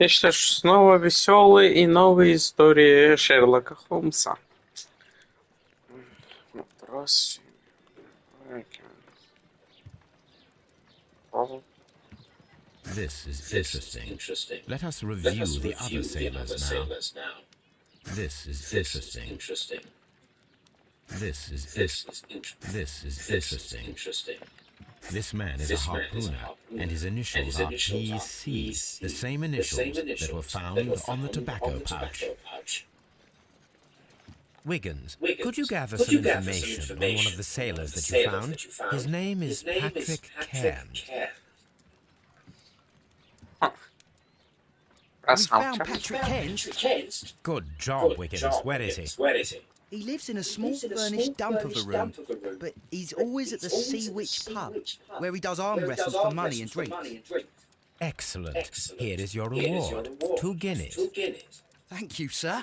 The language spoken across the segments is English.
И что ж, снова веселые и новые истории Шерлока Холмса. Матрос. This is interesting. Let us review the other sailors now. This is interesting. This is interesting. This man is a harpooner, and his initials are PC, the same initials that were found on the tobacco pouch. Wiggins, could you gather some information on one of the sailors that you found? His name is Patrick Cairns. We found Patrick Cairns. Good job, Wiggins. Where is he? He lives in a small furnished dump of a room, but he's always at the Sea Witch pub, where he does arm wrestles for money and drinks. Excellent. Here is your reward. 2 guineas. Thank you, sir.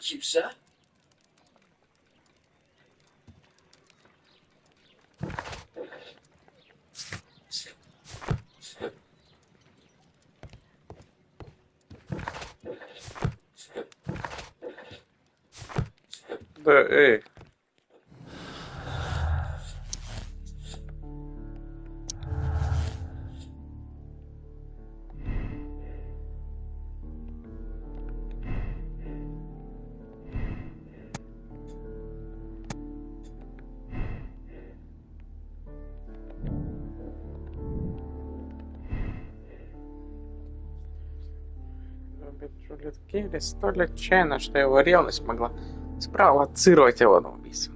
Да, эй. Джулиет Келли столь отчаянно, что его ревность могла спровоцировать его на убийство.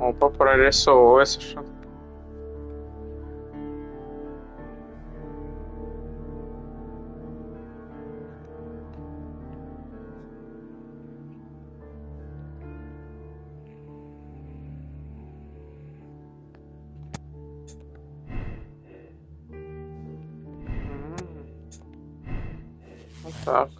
Он попрорисовывается что-то. Вот так.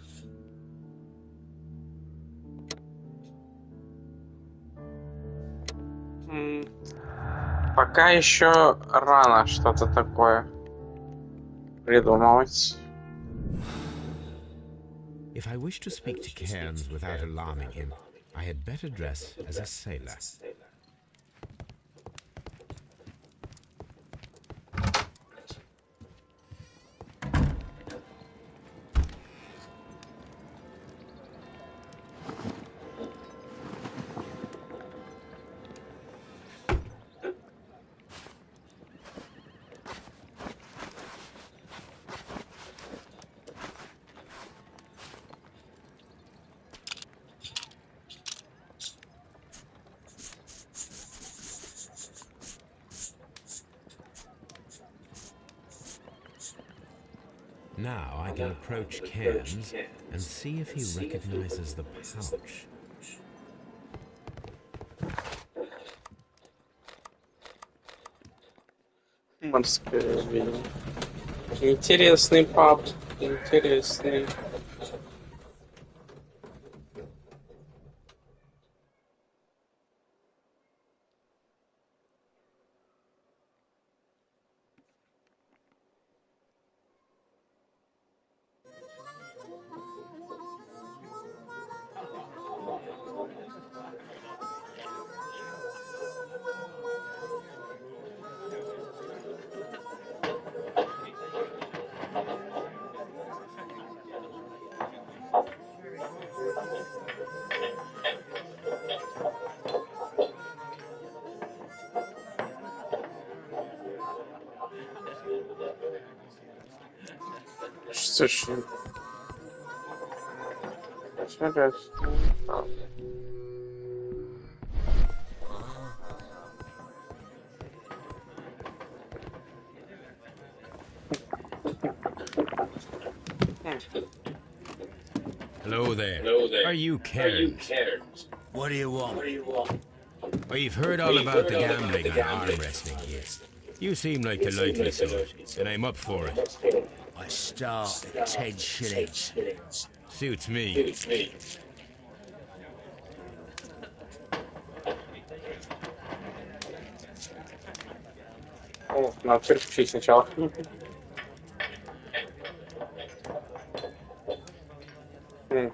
Пока еще рано что-то такое придумывать. If I wish to speak to Cairns without alarming him, I had better dress as a sailor. Now I can approach Cairns and see if he recognizes the pouch. Морское вино. Интересный паб. Интересный. Что ж... Интересно. Hello there. Are you Cairns? What do you want? Well, you've heard all about the gambling and arm wrestling here. You seem like the likely sort, and I'm up for it. I start at 10 shillings. Suits me. О, надо переключить сначала. М.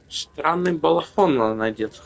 Странный балахон он надет.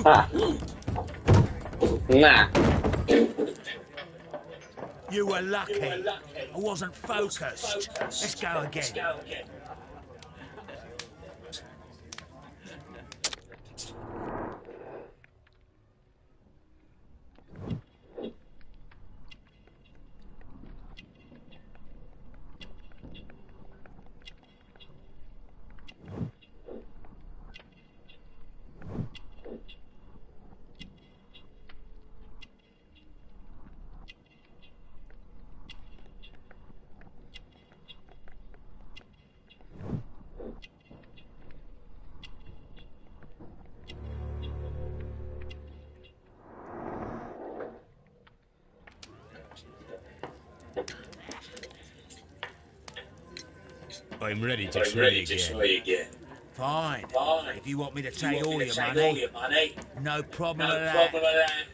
А. На. You were lucky. I wasn't focused. Let's go again. I'm ready to try again. Fine. If you want me to take all your money, no problem with that.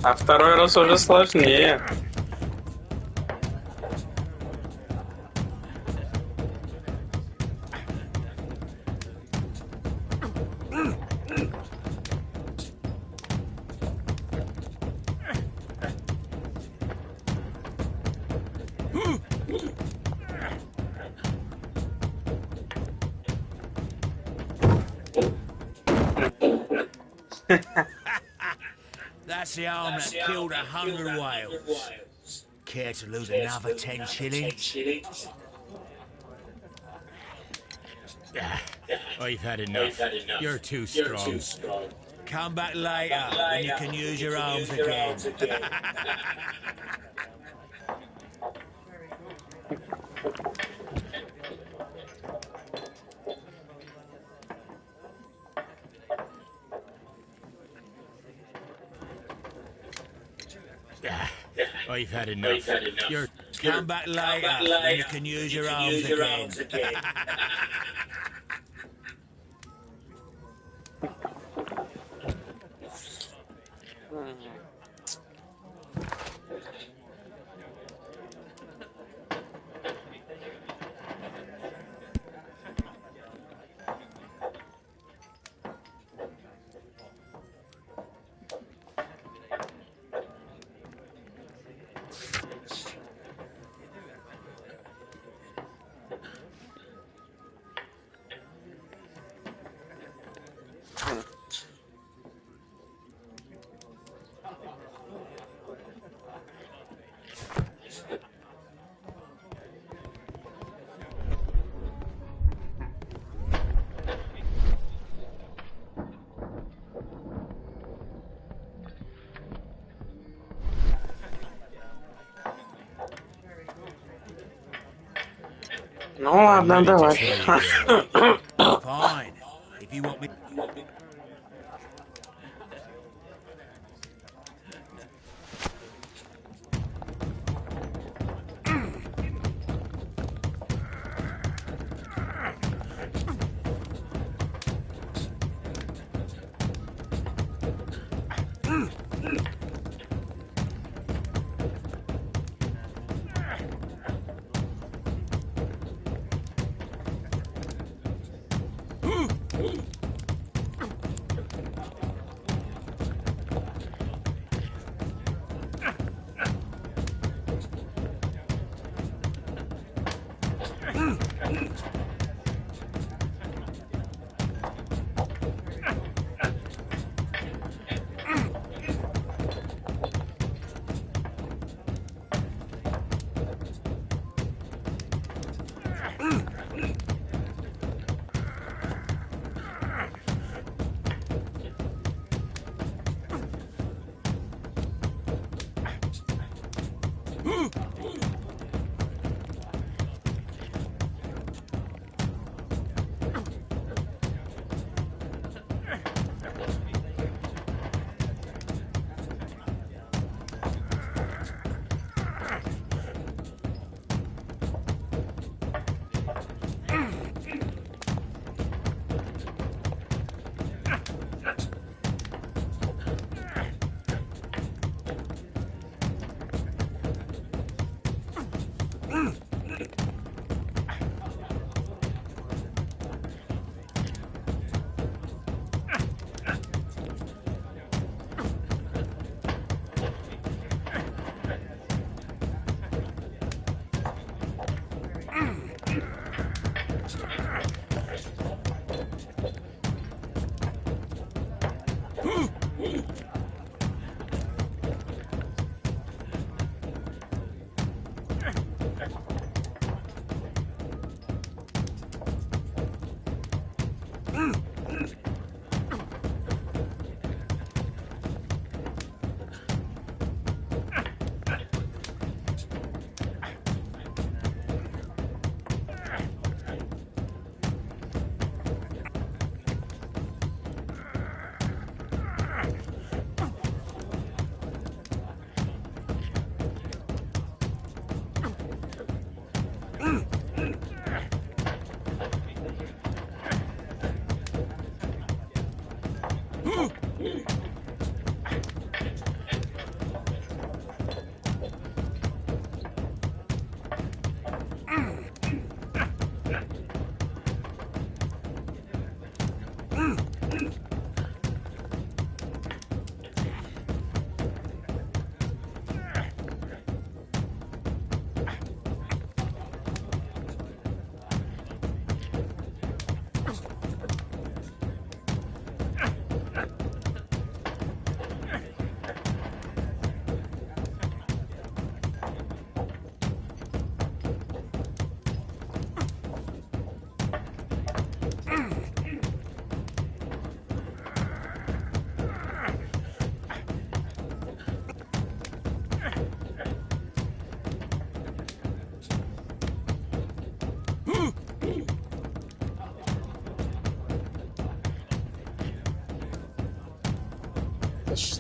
А второй раз уже сложнее. That's the arm that killed 100 whales. Care to lose another 10 shillings? I've had enough. You're too strong. Come back later when you can use your arms again. I've had enough. Come back later when you can use your arms again. Ну ладно, давай. Fine. If you want me...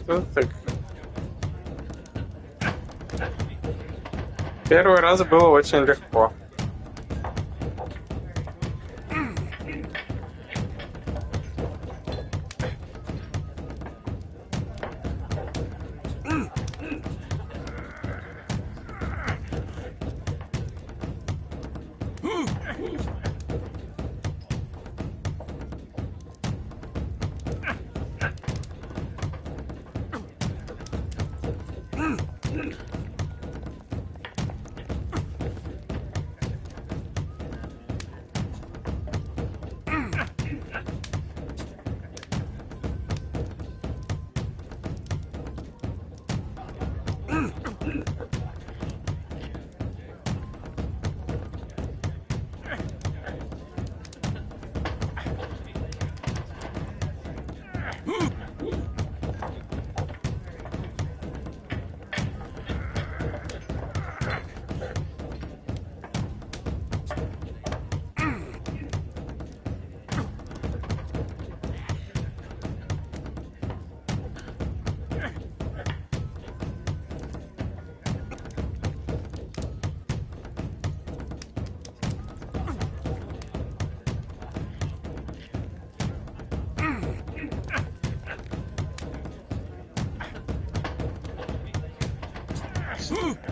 Что так? Первый раз было очень легко.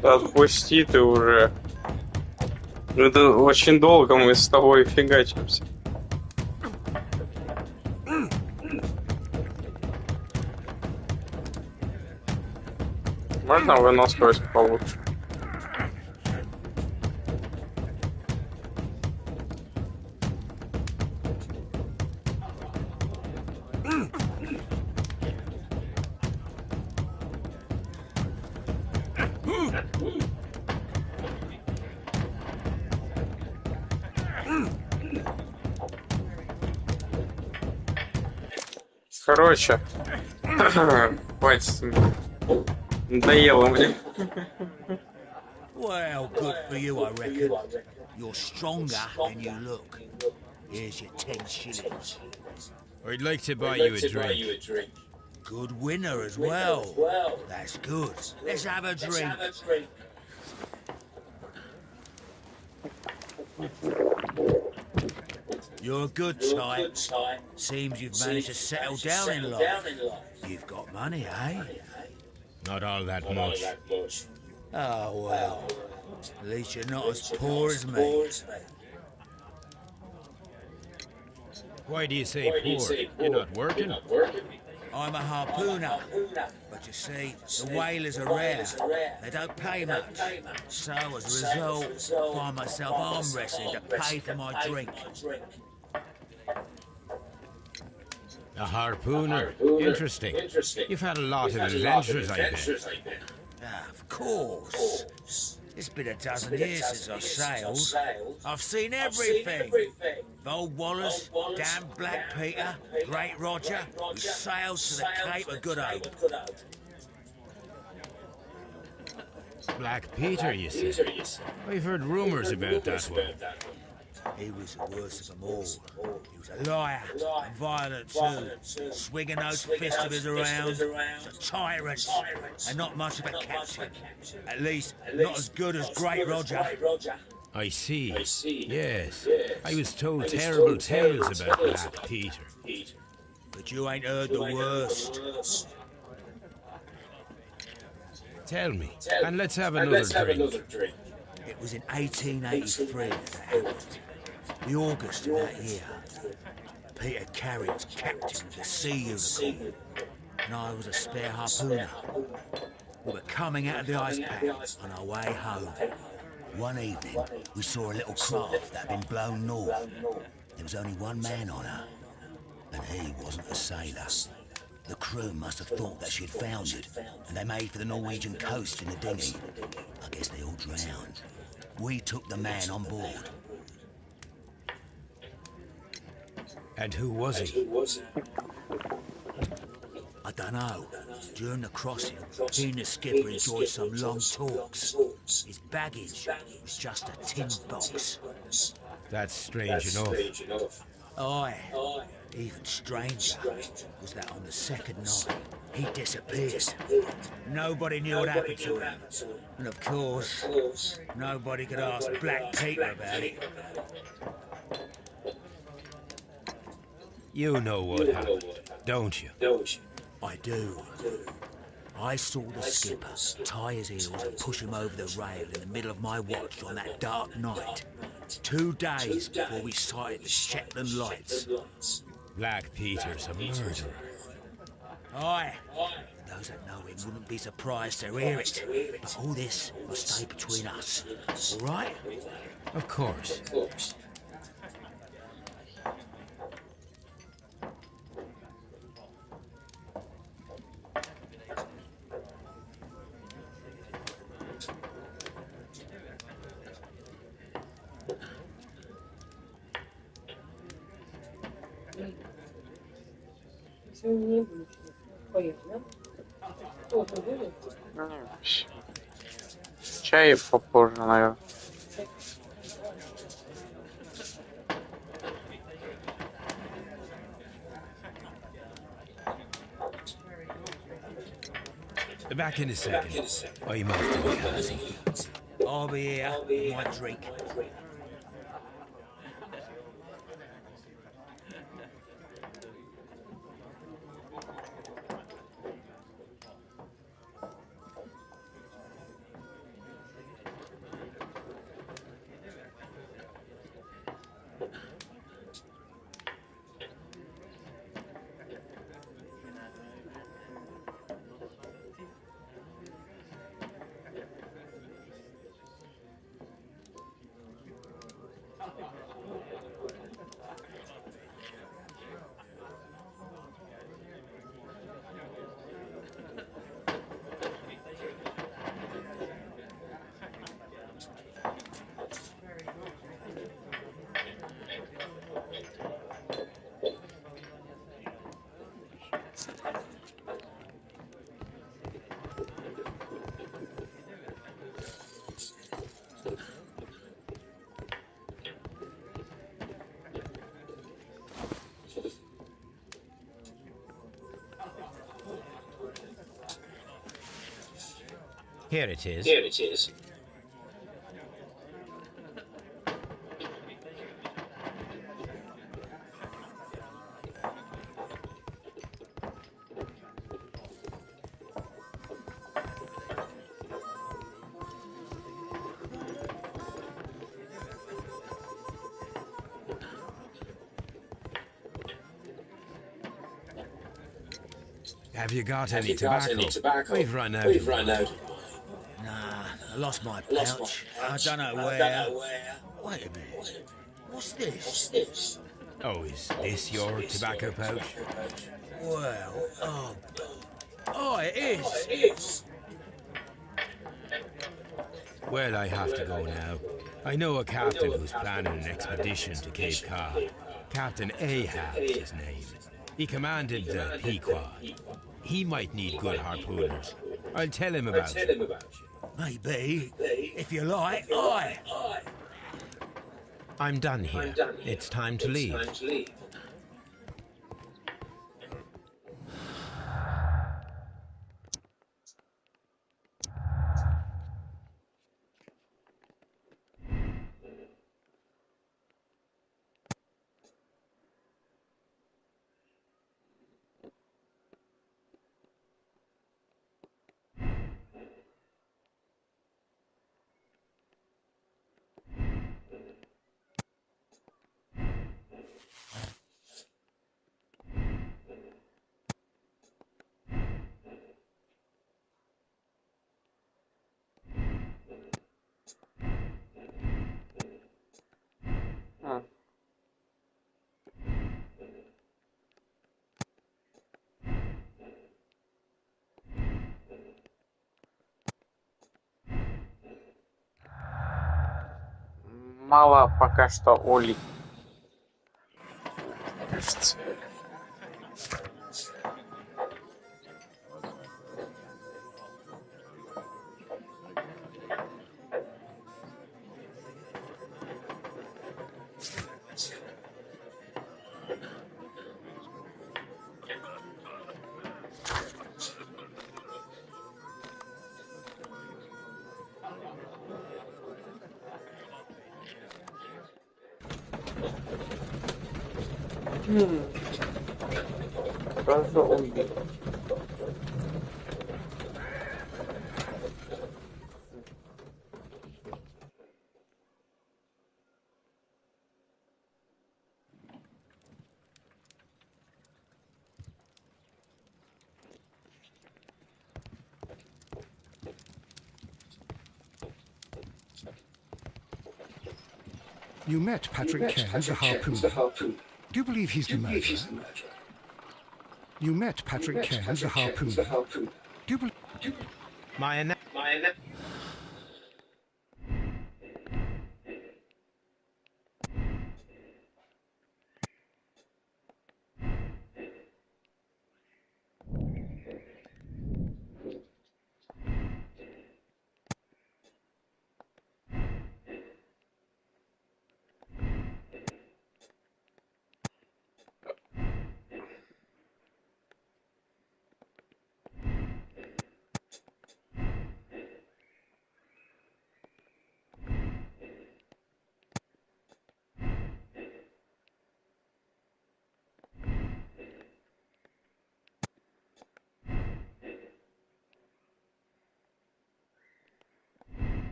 Отпусти ты уже. Это очень долго мы с тобой фигачимся. Можно выносливость получше? Короче, хватит. Надоело мне. Well, good for you, I reckon. You're stronger than you look. Here's your 10 shillings. I'd like to buy you a drink. Good winner as well. That's good. Let's have a drink. You're a good type. Seems you've managed to settle down in life. You've got money, eh? Not all that much. Oh, well. At least you're not as poor as me. Why do you say poor? You're not working? I'm a harpooner. But you see, the whalers are rare. They don't pay much. So, as a result, I find myself arm wrestling to pay for my drink. A harpooner. Interesting. You've had a lot of adventures, I bet. Of course. It's been a dozen years since I sailed. I've seen everything. Old Wallace, damn Black Peter, Great Roger, who sailed to the Cape of Good Hope. Black Peter, you say? I've heard rumours about that one. He was the worst of them all. He was a liar and violent too. Swinging those fists of his around. He was a tyrant and not much of a captain. At least, not as good as Great Roger. I see. Yes. I was told terrible tales about Black Peter. But you ain't heard the worst. Tell me, and let's have another drink. It was in 1883 that it happened. The August of that year. Peter Carey was captain of the Sea Unicorn, and I was a spare harpooner. We were coming out of the ice pack on our way home. One evening, we saw a little craft that had been blown north. There was only one man on her, and he wasn't a sailor. The crew must have thought that she had foundered, and they made for the Norwegian coast in the dinghy. I guess they all drowned. We took the man on board. And who was he? I don't know. During the crossing, he and the skipper enjoyed some long talks. His baggage was just a tin box. That's strange enough. Aye. Even stranger was that on the second night, he disappeared. Nobody knew what happened to him. And of course, nobody could ask Black Peter about it. You know what happened, don't you? I do. I saw the skipper tie his heels and push him over the rail in the middle of my watch on that dark night. 2 days before we sighted the Shetland lights. Black Peter's a murderer. Aye. And those that know him wouldn't be surprised to hear it. But all this must stay between us. All right? Of course. Сегодня не будет. Поехали. Кто-то будет? Не, вообще. Чай попозже, наверное. Back in a second. I'm off to the castle. I'll be here with my drink. Here it is. Have you got any tobacco? We've run out. Nah, I lost my pouch. I don't know where. Wait a minute. What's this? Oh, is this your tobacco pouch? Well, oh, it is. Well, I have to go now. I know a captain who's planning an expedition to Cape Cod. Captain Ahab's his name. He commanded the Pequod. He might need good harpooners. I'll tell him about you. Maybe. If you like, aye. I'm done here. It's time to leave. Мало пока что улик. Кажется. Тоже убил. You met Patrick Cairns, the harpooner. Do you believe he's the murderer? You met Patrick Cairns, the harpooner. Do you believe... My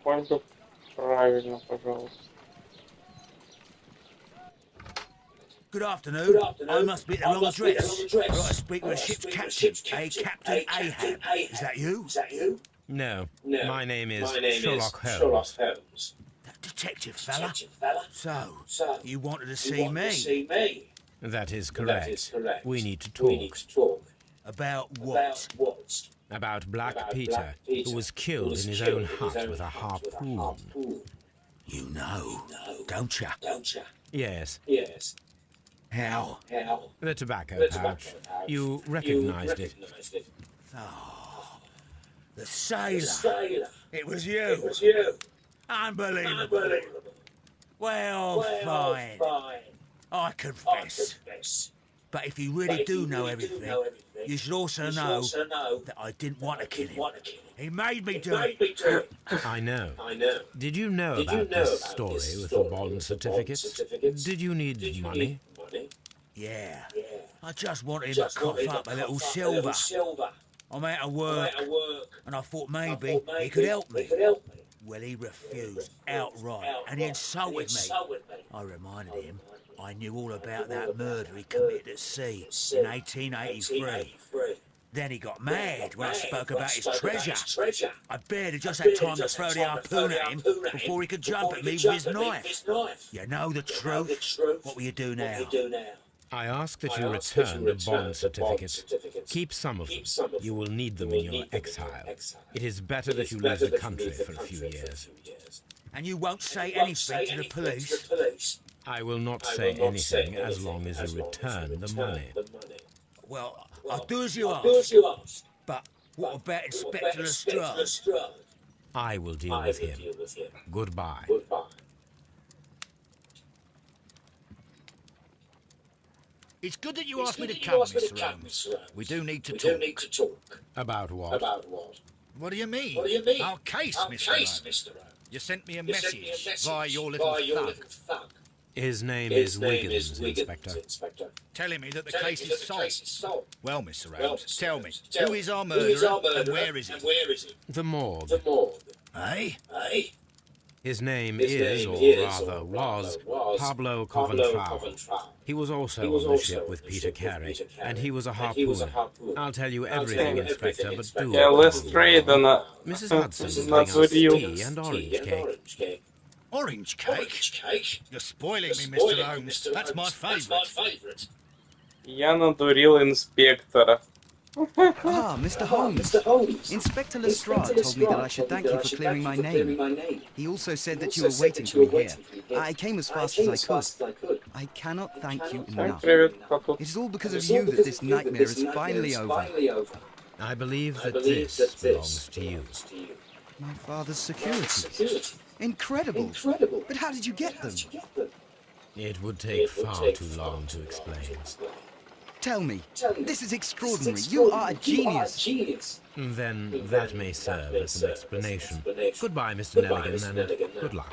Пойду правильно, пожалуйста. Good afternoon. I must be at the wrong address. I'd like to speak with a ship's captain, Captain Ahab. Is that you? No, my name is Sherlock Holmes. That detective fella? So, you wanted to see me? That is correct. We need to talk. About what? About Black Peter, who was killed in his own hut with a harpoon. You know, don't you? Yes, How? the tobacco pouch. You recognized it. Oh, the sailor. It was you. Unbelievable. Well, fine. I confess. But if you really do know everything, you should also know that I didn't want to kill him. He made me do it. I know. Did you know about this story with the bond certificates? Did you need money? Yeah. I just wanted him to cough up a little silver. I'm out of work, and I thought maybe he could help me. Well, he refused outright, and he insulted me. I reminded him I knew all about that murder he committed at sea in 1883. Then he got mad when I spoke about his treasure. I barely just had time to throw the harpoon at him before he could jump at me with his knife. You know the truth. What will you do now? I ask that you return the bond certificates. Keep some of them. You will need them in your exile. It is better that you leave the country for a few years. And you won't say anything to the police? I will not say anything as long as you return the money. Well, I'll do as you ask. But what about Inspector Lestrade? I will deal with him. Goodbye. It's good that you asked me to come, Mr. Holmes. We do need to talk. About what? What do you mean? Our case, Mr. Holmes. You sent me a message via your little thug. His name is Wiggins, Inspector. Telling me that the case is solved. Well, Mr. Holmes, tell me, who is our murderer and where is he? The morgue. Eh? His name is, or rather was, Pablo Coventrao. He was also on the ship with Peter Carey, and he was a harpooner. I'll tell you everything, Inspector, but do Lestrade, она Mrs. Hudson will bring us tea and orange cake. Orange cake? You're spoiling me, Mr. Holmes. That's my favourite. Я надурил инспектора. Ah, Mr. Holmes. Inspector Lestrade told me that I should thank you for clearing my name. He also said that you were waiting for me here. I came as fast as I could. I cannot thank you enough. Привет, кто It is all because of you that this nightmare is finally over. I believe that this belongs to you. My father's securities. Incredible. But how did you get them? It would take far too long to explain. Tell me. This is extraordinary. You are a genius. Then that may serve as an explanation. Goodbye, Mr. Nelligan, and good luck.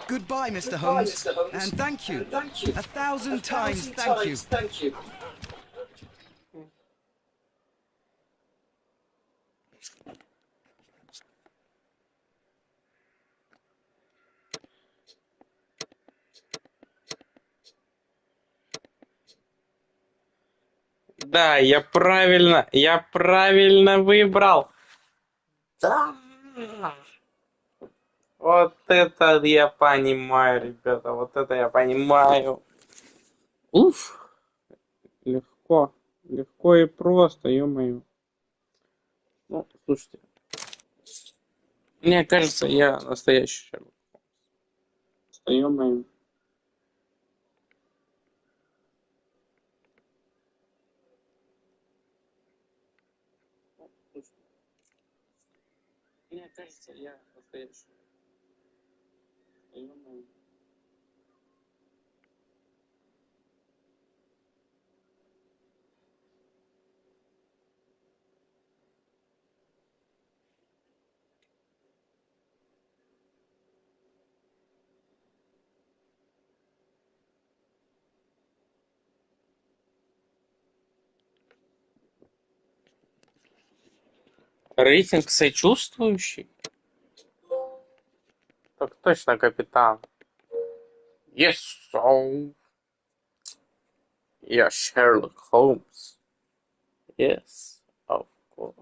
Goodbye, Mr. Holmes. And thank you. 1,000 times thank you. Да, я правильно выбрал. Да. Вот это я понимаю, ребята, вот это я понимаю. Уф, легко и просто, ё-моё. Ну, слушайте, мне кажется, я настоящий Шерлок. Ё-моё. Мне кажется, я настоящий. Ё-моё. Рейтинг сочувствующий? Так точно, капитан. Yes, so. Я Шерлок Холмс. Yes, of course.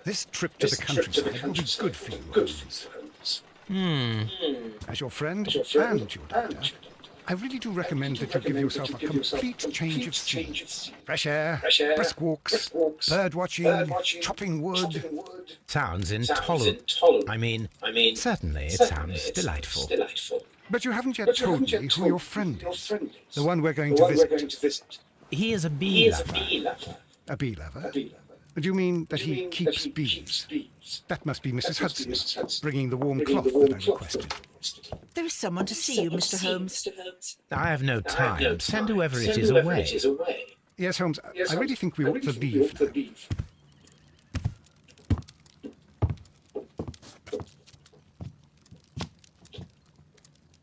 This trip to the countryside will be good for you, Holmes. As your friend and your doctor, I really do recommend that you give yourself a complete change of scene. Fresh air, brisk walks, bird watching, chopping wood. Sounds intolerable. I mean, certainly it sounds delightful. But you haven't yet told me who your friend is, the one we're going to visit. He is a bee lover. A bee lover? Do you mean that he keeps bees? That must be Mrs. Hudson, bringing the warm cloth that I requested. There is someone to see you, Mr. Holmes. I have no time. Send whoever it is away. Yes, Holmes, I really think we ought to leave now.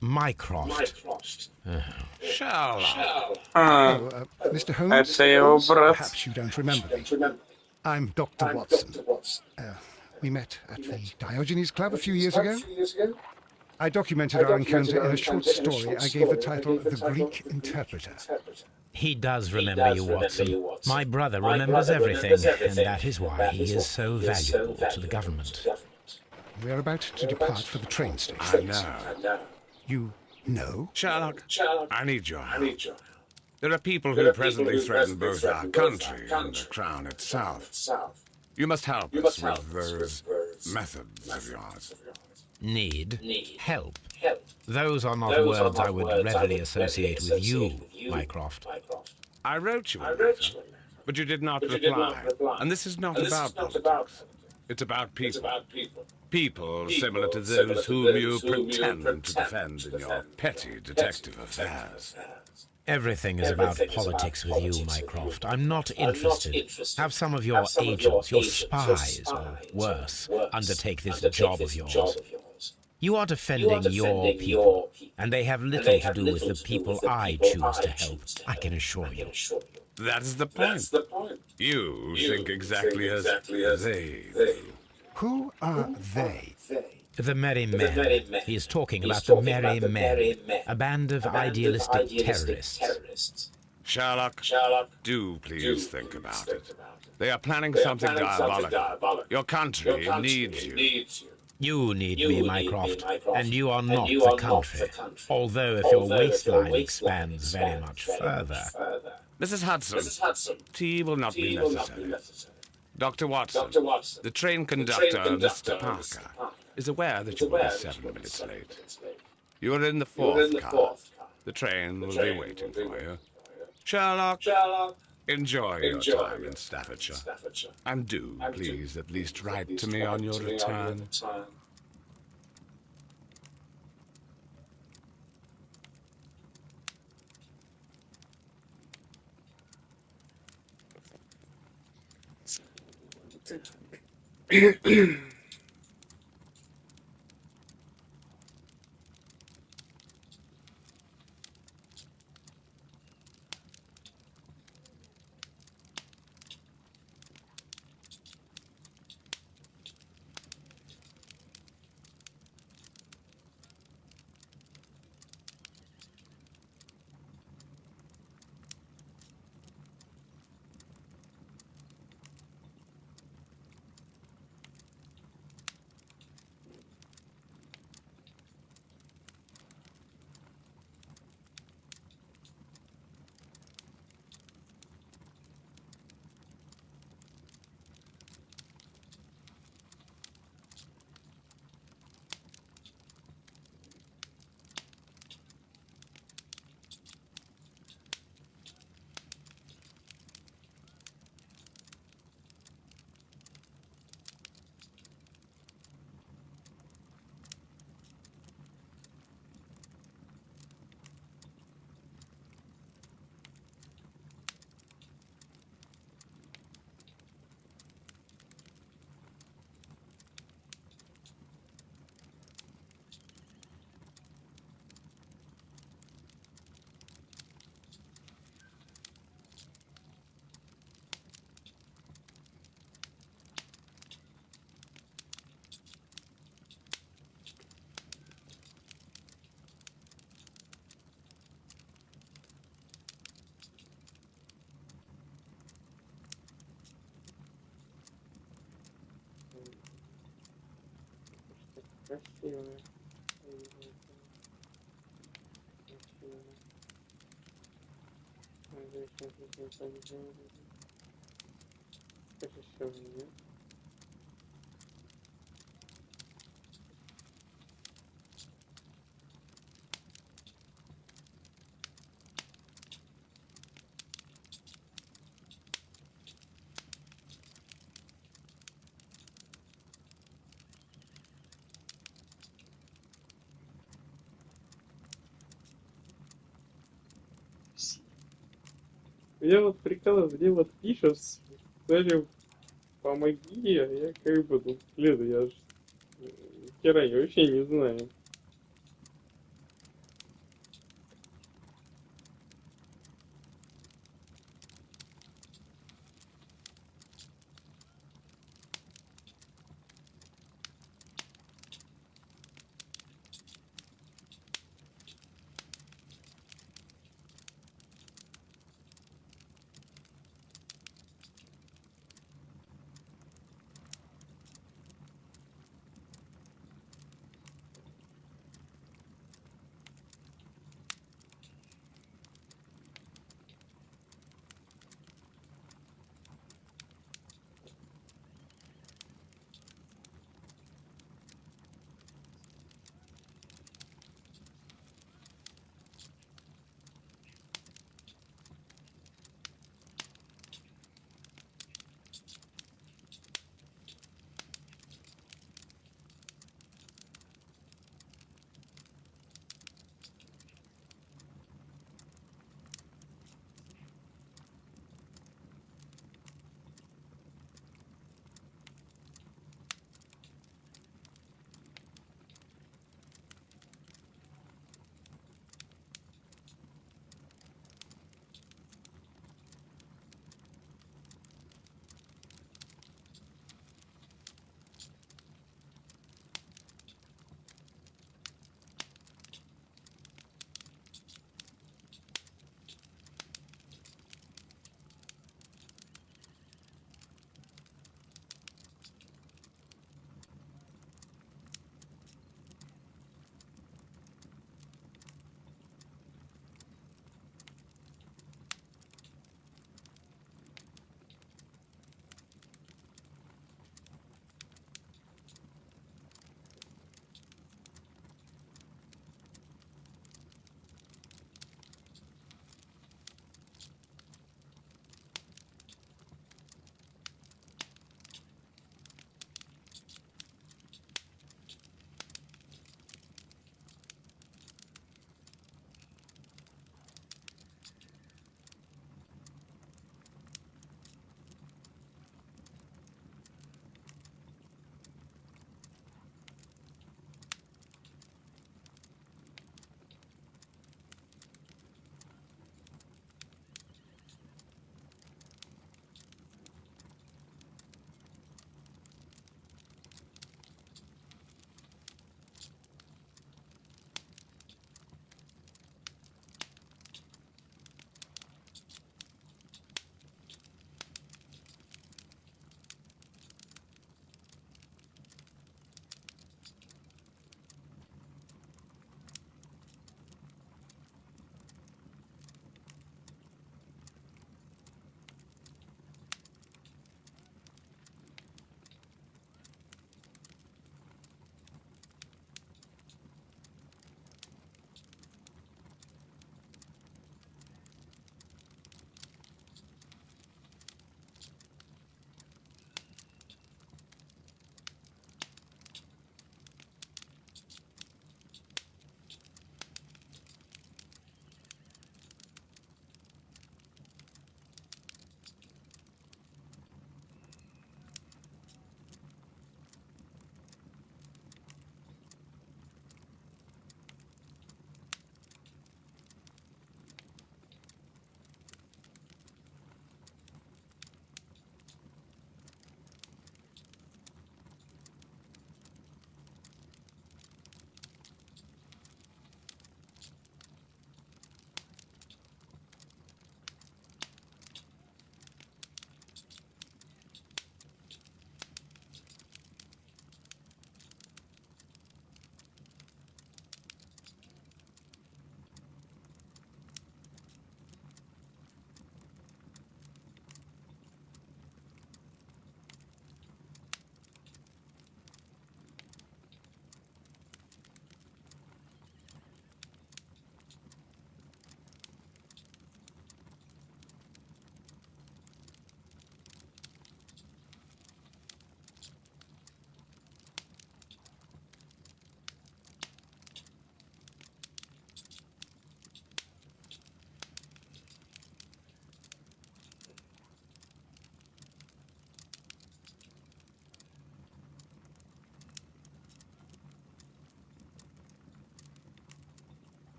Mycroft. Sherlock. Mr. Holmes, Это его брат. perhaps you don't remember me. I'm Dr. Watson. We met at the Diogenes Club a few years ago. I documented our encounter in a short story I gave the title The Greek Interpreter. He does remember you, Watson. My brother remembers everything, and that is why he is so valuable to the government. We're about to depart for the train station. I know. You know? Sherlock, I need your help. There are people who presently threaten both our country and the Crown itself. You must help us with those methods of yours. Need help. Those are not words I would readily associate with you, Mycroft. I wrote you a letter, but you did not reply. And this is not about politics. It's about people. People similar to those whom you pretend to defend in your petty detective affairs. Everything is about politics with you, Mycroft. I'm not interested. Have some of your agents, your spies, or worse, undertake this job of yours. You are defending your people, and they have little to do with the people I choose to help, I can assure you. That is the point. You think exactly as they do. Who are they? The Merry Men. He is talking about the Merry Men, a band of idealistic terrorists. Sherlock, do please think about it. They are planning something diabolical. Your country needs you. You need me, Mycroft, and you are not the country. Although if your waistline expands very much further... Mrs. Hudson, tea will not be necessary. Dr. Watson, the train conductor, Mr. Parker, is aware that you will be 7 minutes late. You are in the 4th car. The train will be waiting for you. Sherlock, enjoy your time in Staffordshire. And do, please, at least write to me on your return. Красивая. Красивая. Я вот прикалываюсь, где вот пишешь, целью помоги, а я как бы тут следую, я ж хера я вообще не знаю.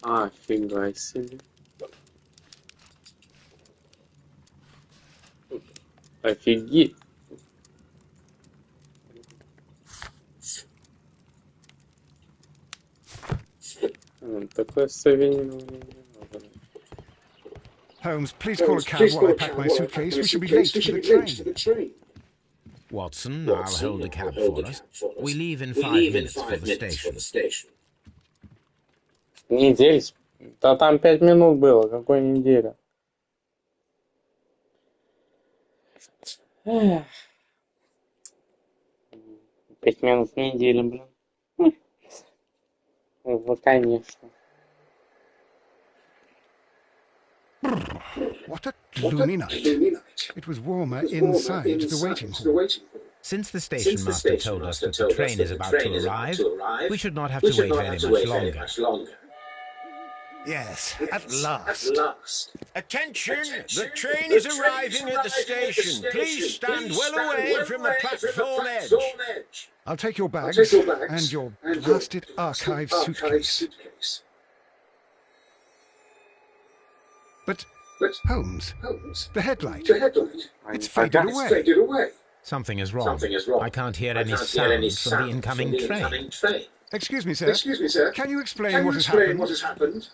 А, фига себе. Офигеть. Такое современное не надо. Holmes, please call a cab while I pack my suitcase. We should be late for the train. Watson, I'll hold the cab for us. We leave in 5 minutes for the station. Недель? Да там 5 минут было. Какой неделя? Эх. 5 минут в неделю, блин. Ну, конечно. What a gloomy night. It was warmer inside the waiting hall. Since the station master told us that the train is about to arrive, we should not have to wait very much longer. Yes, at last. Attention! The train is arriving at the station. Please stand well away from the platform edge. I'll take your bags and your blasted archive suitcase. But, Holmes, the headlight. It's faded away. Something is wrong. I can't hear any sound from the incoming train. Excuse me, sir. Can you explain what has happened?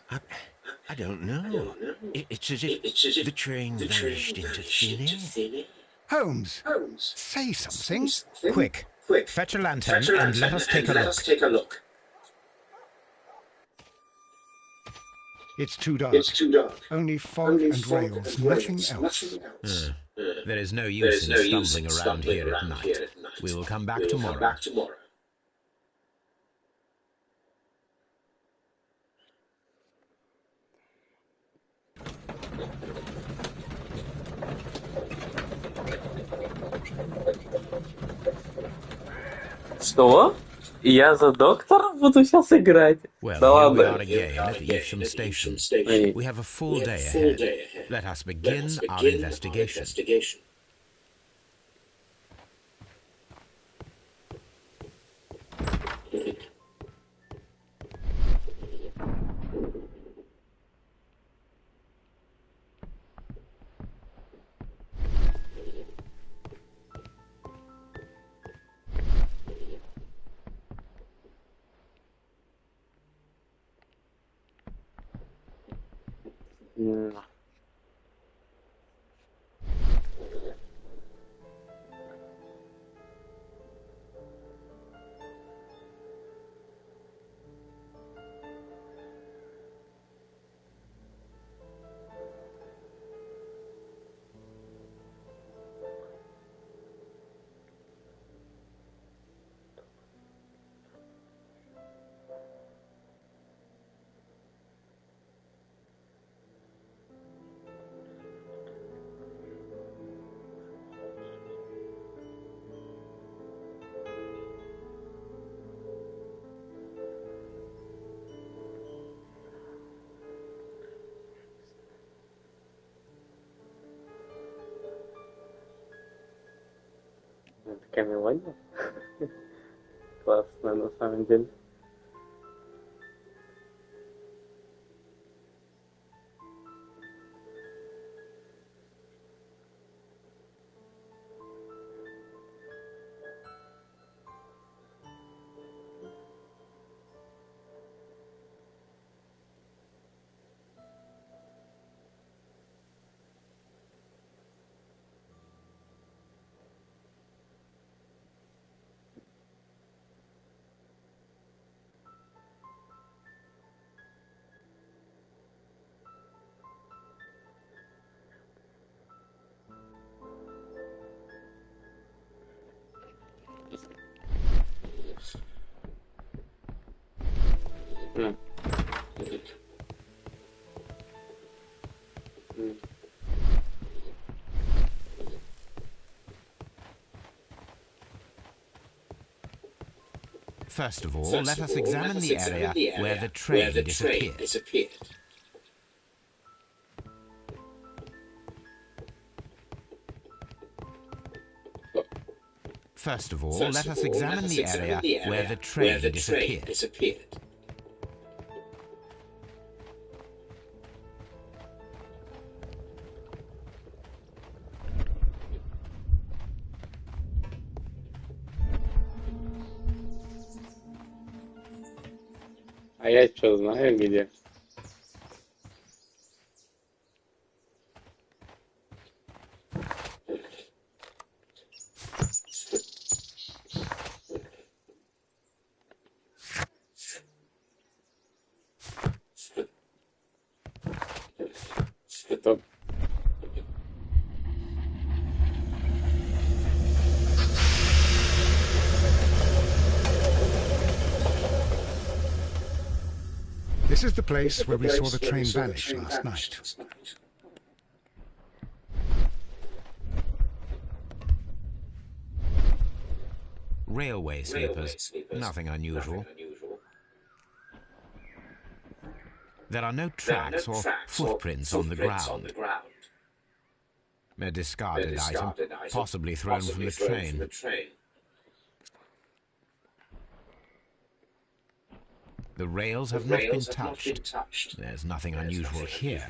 I don't know. It's as if the train vanished into thin air. Holmes, say something. Quick, fetch a lantern and let us take a look. It's too dark. Only fog and rails, nothing else. There is no use in stumbling around here at night. We will come back tomorrow. Что? Я за доктора буду сейчас играть? Well, Да here we ладно. are again at Evesham Station. We have a full day ahead. Let us begin our investigation. Такая мелодия. Классная на самом деле. First of all, let us examine the area where the train disappeared. First of all, let us examine the area where the train disappeared. А я что, знаю где? Это... This is the place where we saw the train vanish last night. Railway sleepers, nothing unusual. There are no tracks or footprints on the ground. A discarded item, possibly thrown from the train. The rails have not been touched. There's nothing unusual here.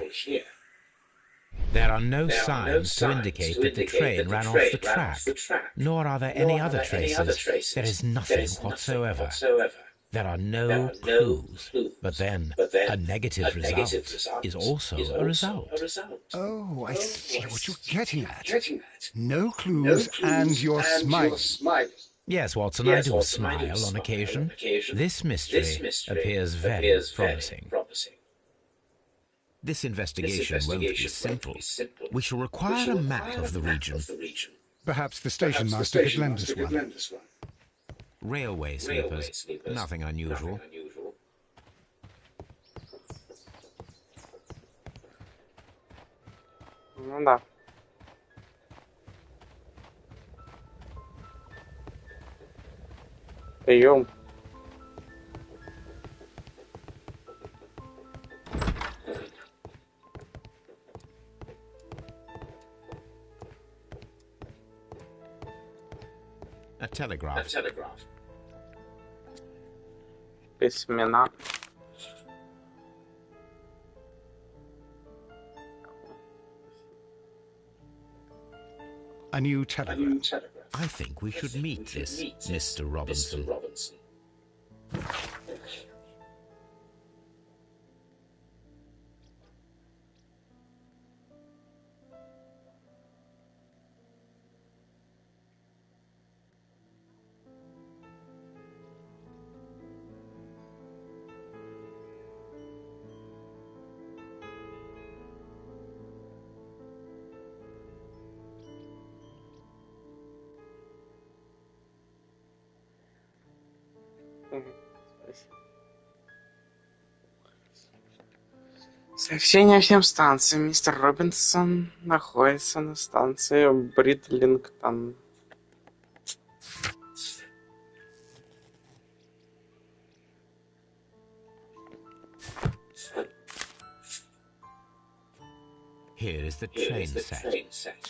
There are no signs to indicate that the train ran off the track, nor are there any other traces. There is nothing whatsoever. There are no clues. But then, a negative result is also a result. Oh, I see what you're getting at. No clues and you're smiling. Yes, Watson, I do smile on occasion. This mystery appears very promising. This investigation won't be simple. We shall require a map of the region. Perhaps the station master could lend us one. Railway sleepers, nothing unusual. Ну да. Прием. A telegraph. Письмена. A new telegram. I think we should meet this Mr. Robinson. Сообщение всем станциям. Мистер Робинсон находится на станции Бритлингтон. Here is the train set.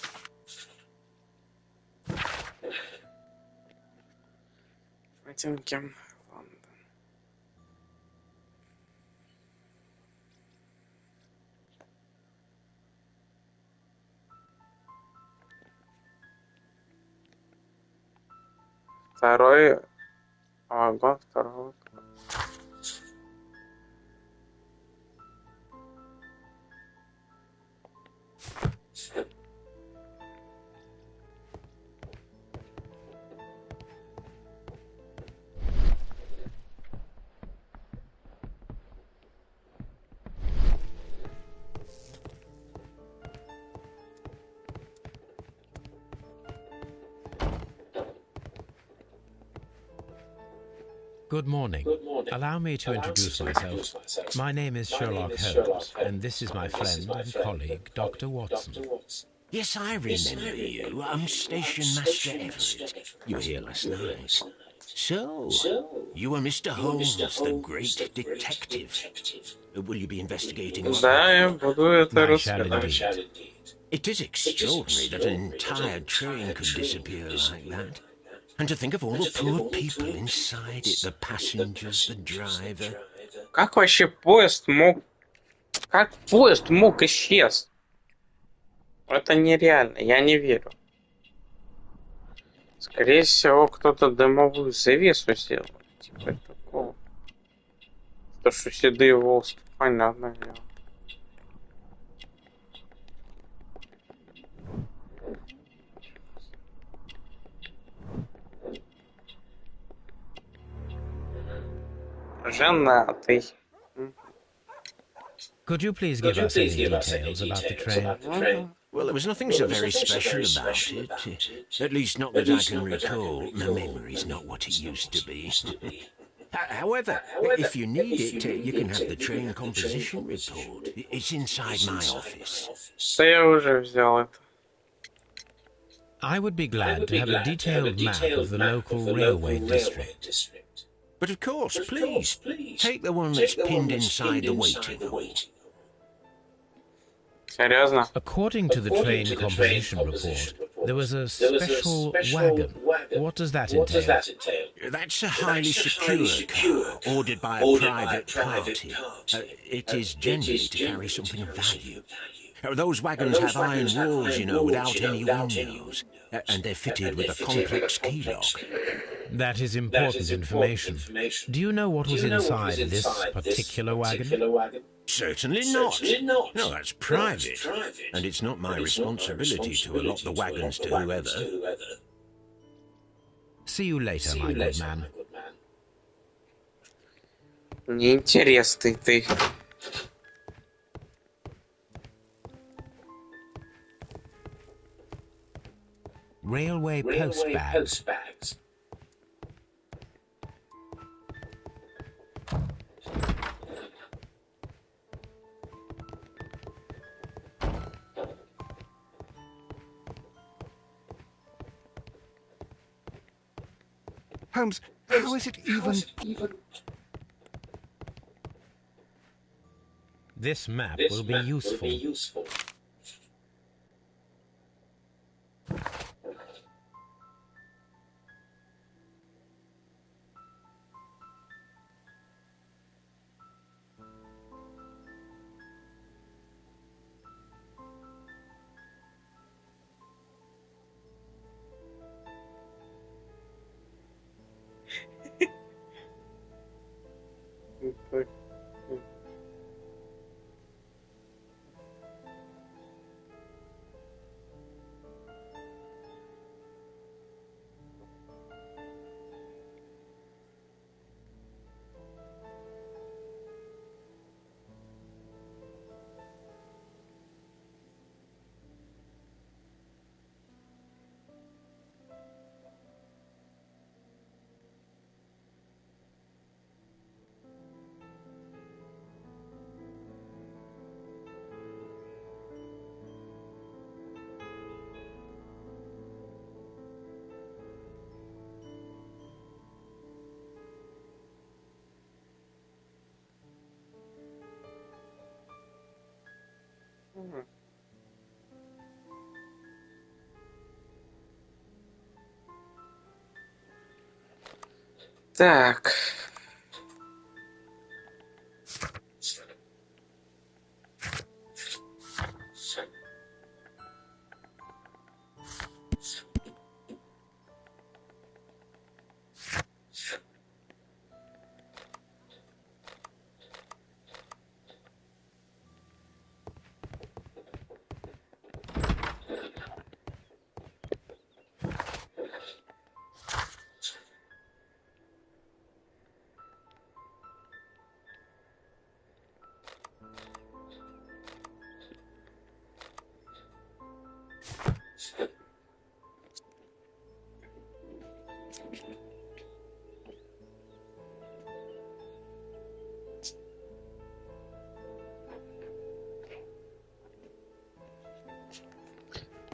Потемкин, Лондон. Второй вагон второго. Good morning. Allow me to introduce myself. My name is Sherlock Holmes, and this is my friend and colleague, Dr. Watson. Yes, I remember you. I'm Station Master Everett. You were here last night. So, you are Mr. Holmes, the great detective. Will you be investigating what Да, я happened? буду это I shall расследовать. indeed. It is extraordinary that an entire train could disappear like that. And to think of all the poor people inside it, the passengers, the driver. Как вообще поезд мог... Как поезд мог исчез? Это нереально, я не верю. Скорее всего, кто-то дымовую завесу сделал. Типа такого. То, что седые волосы, понятно дело. Женатый. Could you please give us any details about the train? Well, there was nothing so very special about it. At least not that I can recall. My memory's not what it used to be. However, if you need it, you can have the train composition report. It's inside my office. Да я уже взял это. I would be glad to have a detailed map of the local railway district. But of course, please, take the one that's pinned inside the waiting hall. Серьезно? According to the train composition report, there was a special wagon. What does that entail? That's a highly secure car, ordered by a private party. It is generally to carry something of value. Those wagons have iron walls, you know, without any windows, and they're fitted with a complex key lock. That is important information. Do you know what was inside this particular wagon? Certainly not. No, that's private. And it's not my responsibility to allot the wagons to whoever. See you later, my good man. Неинтересный ты. Railway post bags. Holmes, how is it even... This map will be useful. Так. Так.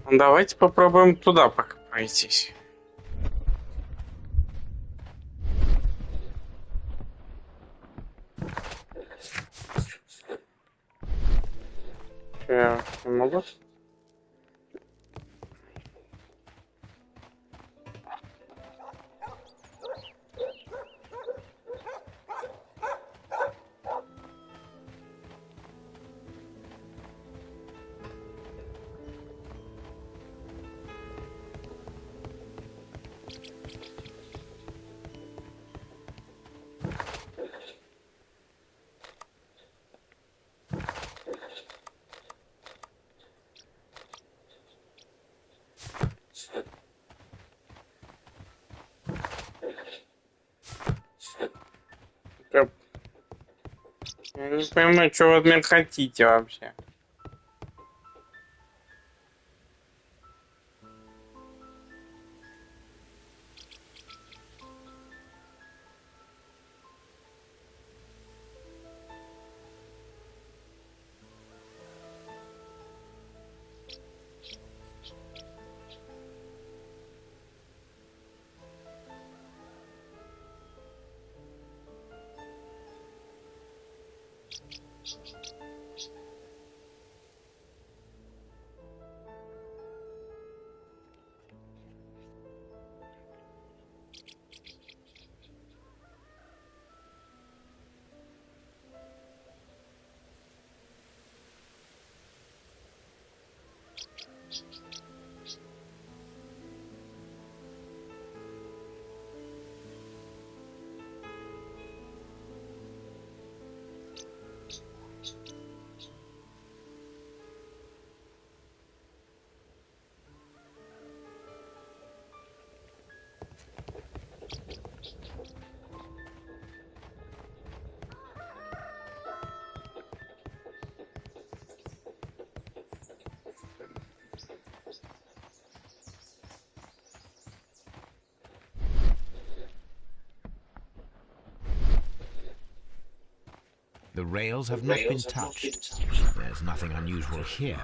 Давайте попробуем туда пока пройтись. Что, я не могу? Я не пойму, что вы от меня хотите вообще. The rails have not been touched. There's nothing unusual here.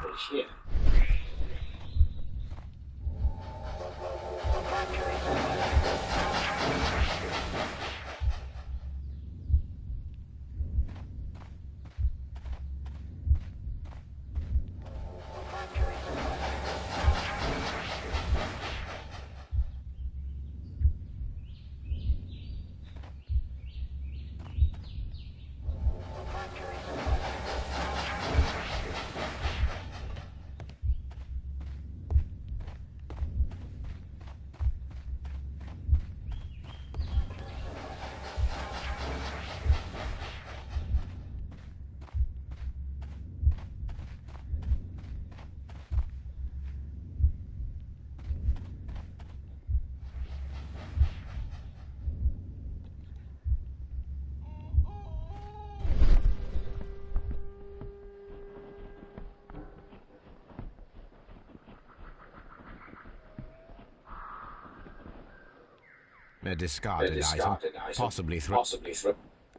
A discarded item, possibly thrown.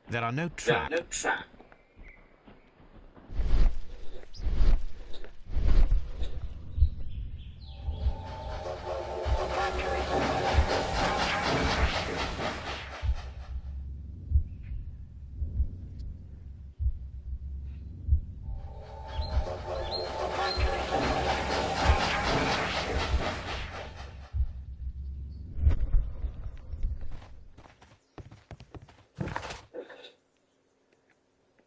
There are no tracks.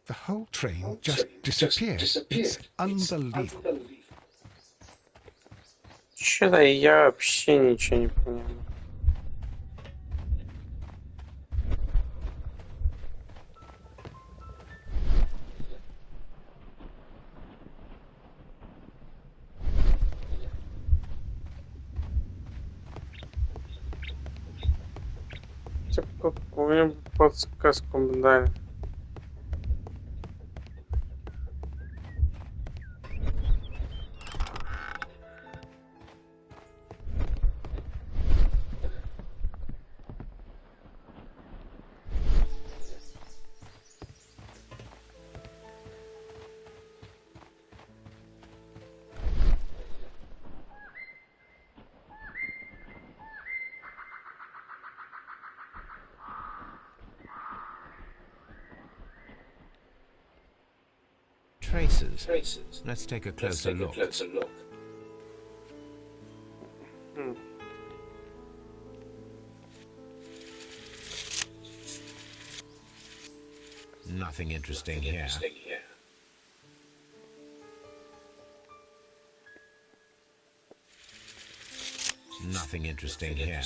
The whole train just disappeared. It's unbelievable. Что-то я вообще ничего не понимаю. Типа, какую подсказку бы дали. traces. Let's take a closer look. Nothing interesting here. Nothing interesting here.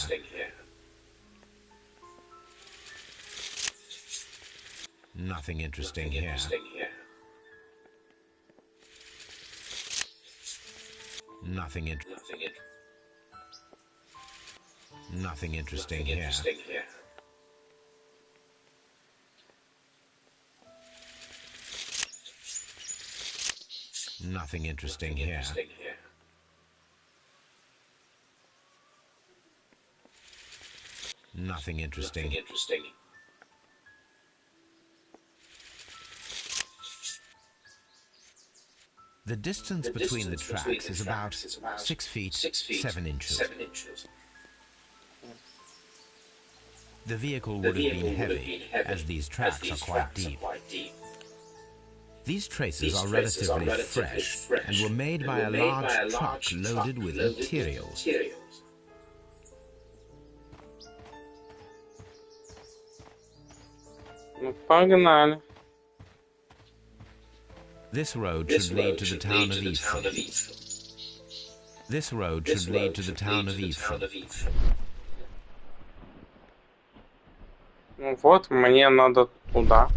Nothing interesting here. Nothing interesting here. Nothing interesting here. Nothing interesting. The distance between the tracks is about 6 feet 7 inches. The vehicle would have been heavy, as these tracks are quite deep. These traces are relatively fresh and were made by a large truck loaded with materials. Ну, погнали. This road should lead to the town of Evesham. This road should lead to the town of Evesham. Ну вот, мне надо туда.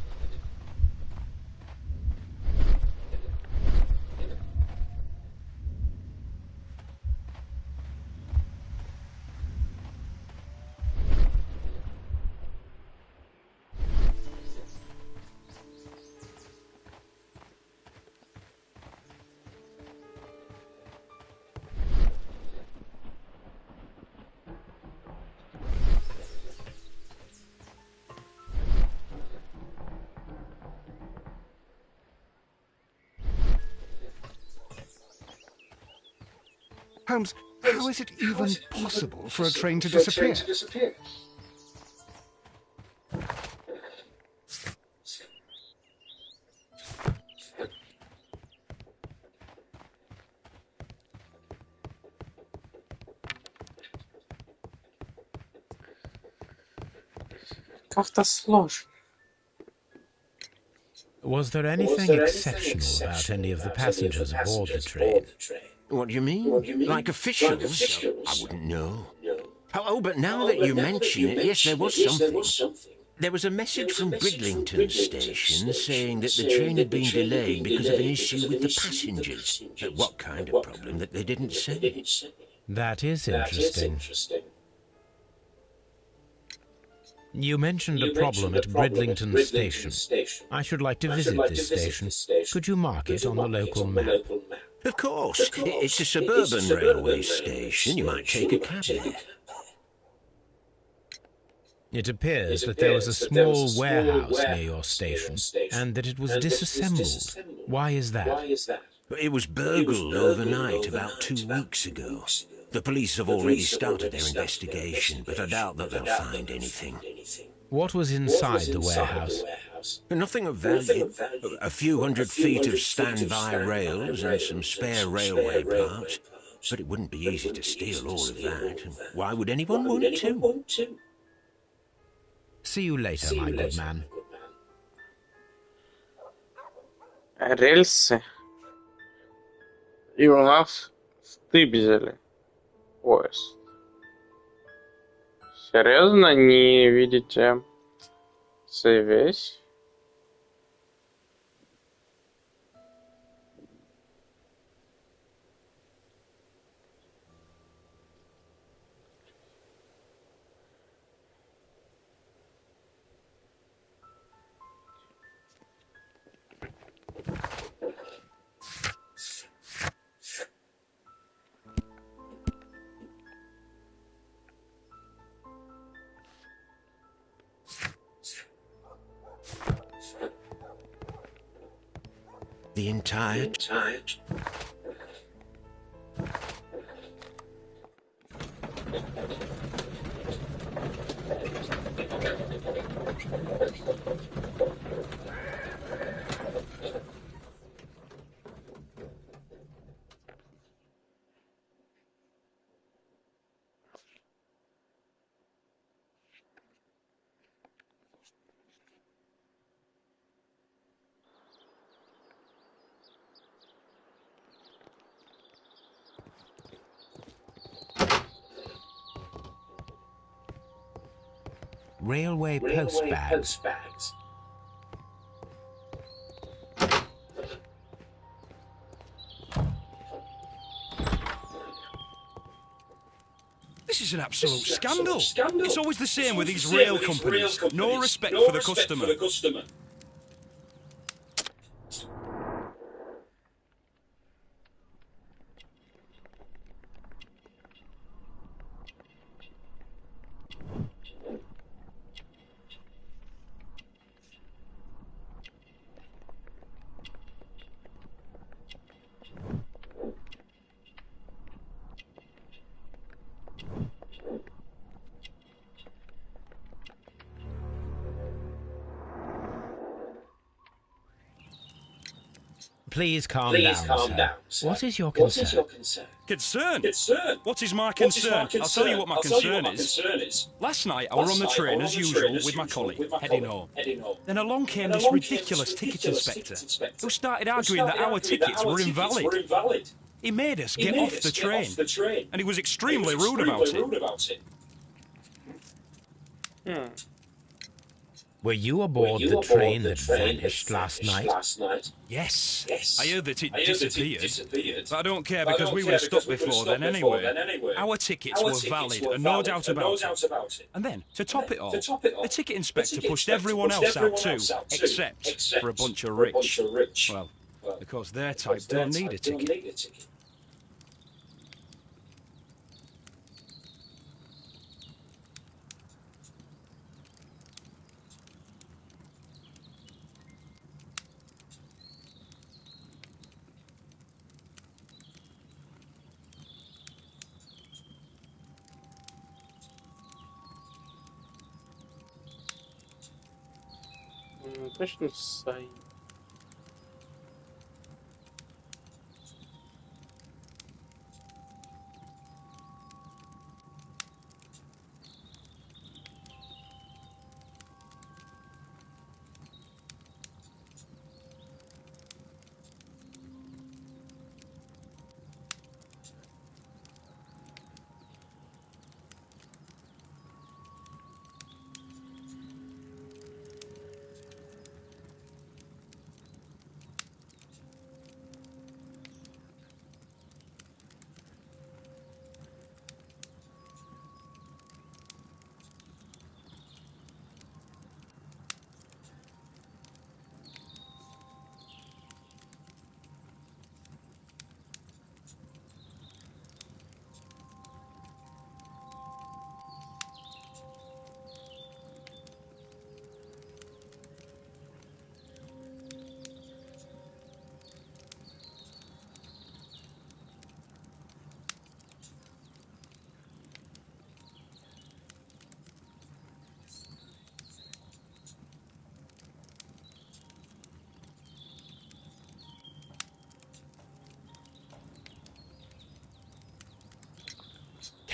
Holmes, how is it even possible for a train to disappear? Как-то сложно. Was there anything exceptional about any of the passengers aboard the train? What do you mean? Like officials? I wouldn't know. Oh, but now that you mention it, yes, there was something. There was a message from Bridlington Station saying that the train had been delayed because of an issue with the passengers. What kind of problem that they didn't say? That is interesting. You mentioned a problem at Bridlington Station. I should like to visit this station. Could you mark it on the local map? Of course. It's a suburban railway station. You might take a cab there. It appears that there was a small warehouse near your station, and that it was disassembled. Why is that? It was burgled overnight about 2 weeks ago. The police have already started their investigation, but I doubt that they'll find anything. What was inside the warehouse? Nothing of value. A few hundred feet of standby rails and some spare railway parts. But it wouldn't be easy to steal all of that. Why would anyone want to? See you later, my good man. Рельсы. И у нас стыбзили поезд. Серьезно, не видите связь? The entire... Railway post bags. This is an absolute scandal. It's always the same with these rail companies. No respect for the customer. Please calm down, sir. What is your concern? Concern? What is my concern? I'll tell you what my concern is. Last night I were on the train as usual with my colleague, heading home. Then along came this ridiculous ticket inspector who started arguing that our tickets were invalid. He made us get off the train, and he was extremely rude about it. Were you aboard the train that vanished last night? Yes. I heard that it disappeared. But I don't care because we were stuck before then anyway. Our tickets were valid and no doubt about it. And then, to top it all, the ticket inspector pushed everyone else out too, except for a bunch of rich. Well, because their type don't need a ticket. Точно сайт.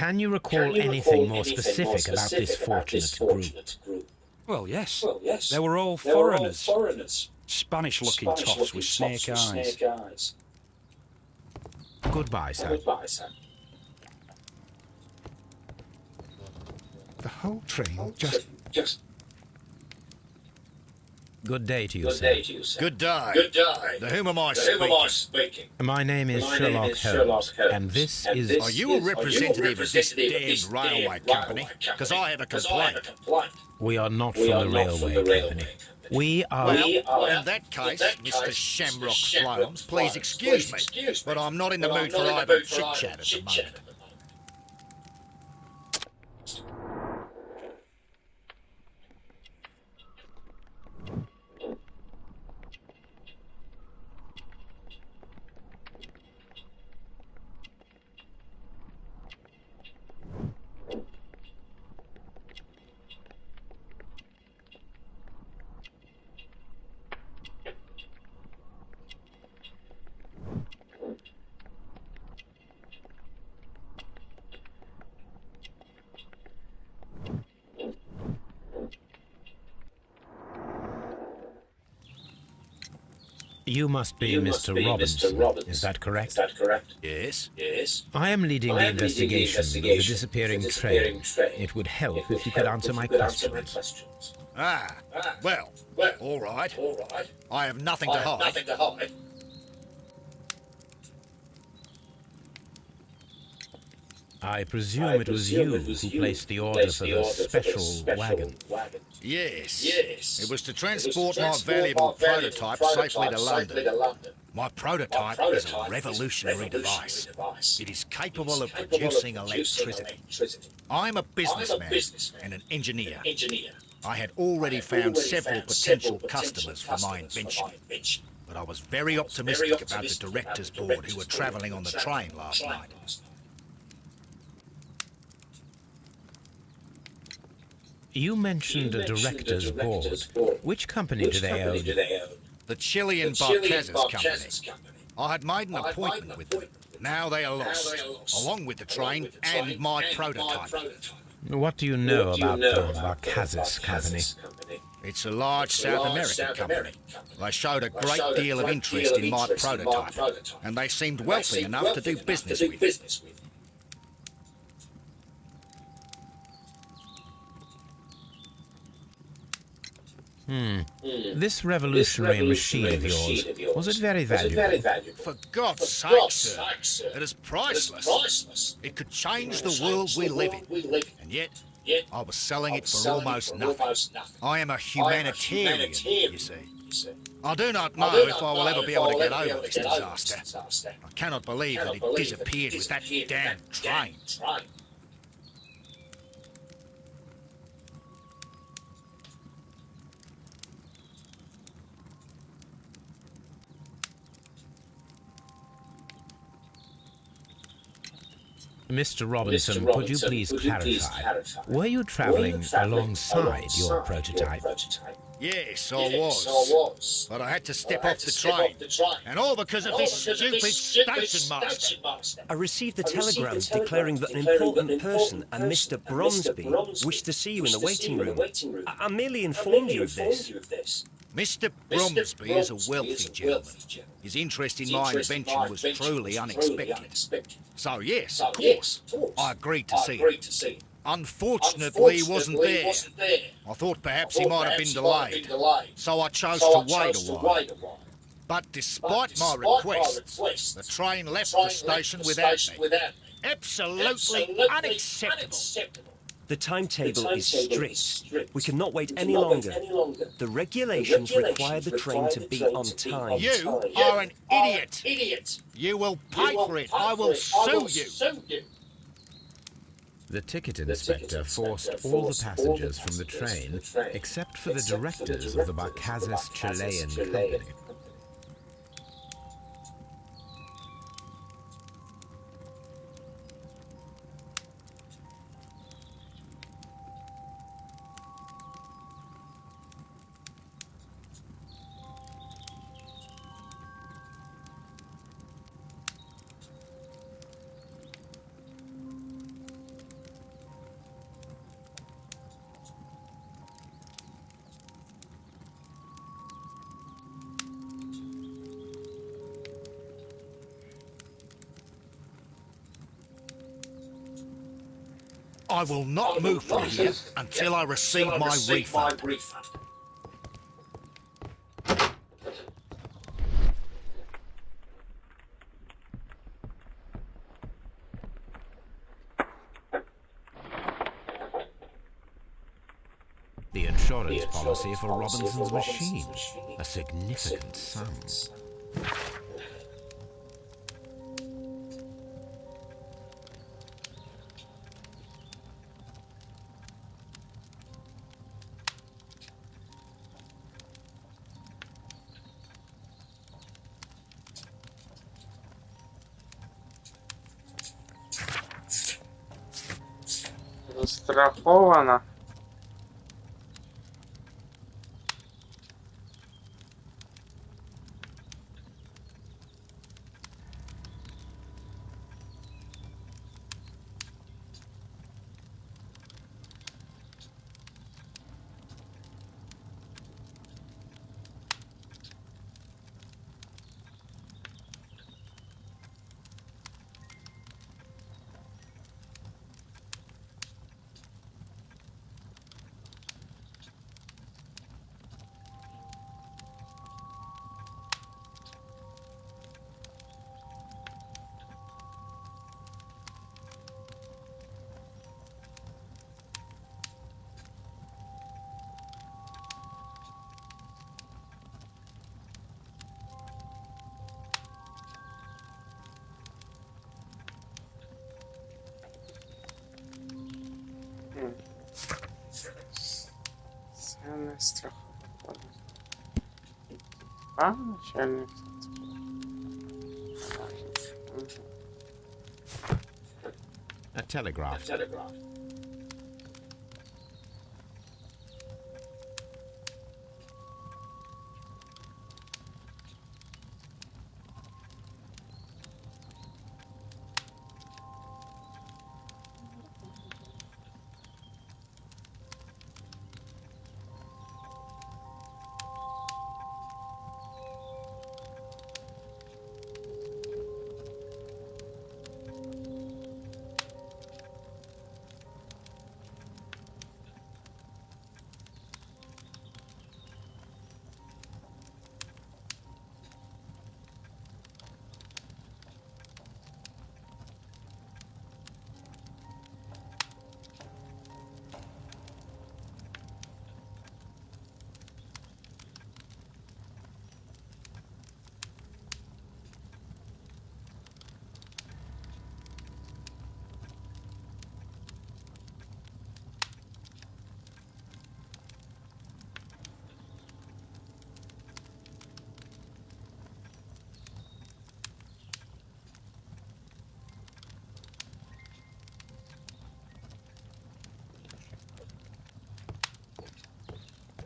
Can you recall anything more specific about this fortunate group? Well, yes. They were all foreigners. Spanish-looking toffs with snake eyes. Goodbye, sir. The whole train just... Good day to you, sir. Good day. To whom am I speaking? My name is Sherlock Holmes, and this is... Are you a representative of this damned railway company? Because I have a complaint. We are not from the railway company. We are... Well, in that case, Mr. Shamrock Floams, please excuse me, but I'm not in the mood for idle chit-chat at the moment. You must be Mr. Robinson, is that correct? Yes? I am leading the investigation of the disappearing train. It would help if you could answer my questions. Ah, well, all right. I have nothing to hide. I presume it was you who placed the order for the special wagon. Yes. It was to transport my valuable prototype safely to London. My prototype is a revolutionary device. It is capable of producing electricity. I'm a businessman and an engineer. I had already found several potential customers for my invention, but I was very optimistic about the directors' board who were travelling on the train last night. You mentioned a director's board. Which company do they own? The Chilean Barcazes Company. I had made an appointment with them. Now they are lost, along with the train and my prototype. What do you know about the Barcazes Company? It's a large South American company. They showed a great deal of interest in my prototype, and they seemed wealthy enough to do business with. This revolutionary machine of yours, was it very valuable? For God's sake, sir, it is priceless. It could change the world we live in, and yet I was selling it for almost nothing. I am a humanitarian, you see. I do not know if I will ever be able to get over this disaster. I cannot believe that it disappeared with that damn train. Mr. Robinson, could you please clarify? Were you travelling alongside your prototype? Yes, I was. But I had to step off the train. And all because of this stupid station master. I received a telegram declaring that an important person, a Mr. Bromsby, wished to see you in the waiting room. I merely informed you of this. Mr. Bromsby is a wealthy gentleman. His interest in my invention was truly unexpected. So yes, of course, I agreed to see him. Unfortunately, he wasn't there. I thought perhaps he might have been delayed, so I chose to wait a while. But despite my requests, the train left the station without me. Absolutely unacceptable. The timetable is strict. We cannot wait any longer. The regulations require the train to be on time. You are an idiot. You will pay for it. I will sue you. The ticket inspector forced all the passengers from the train except for the directors of the Barcazes Chilean company. I will not move from here until I receive my refund. The insurance policy for Robinson's machine, a significant sum. Застраховано. Постоянная страховка. А, начальник. A telegraph.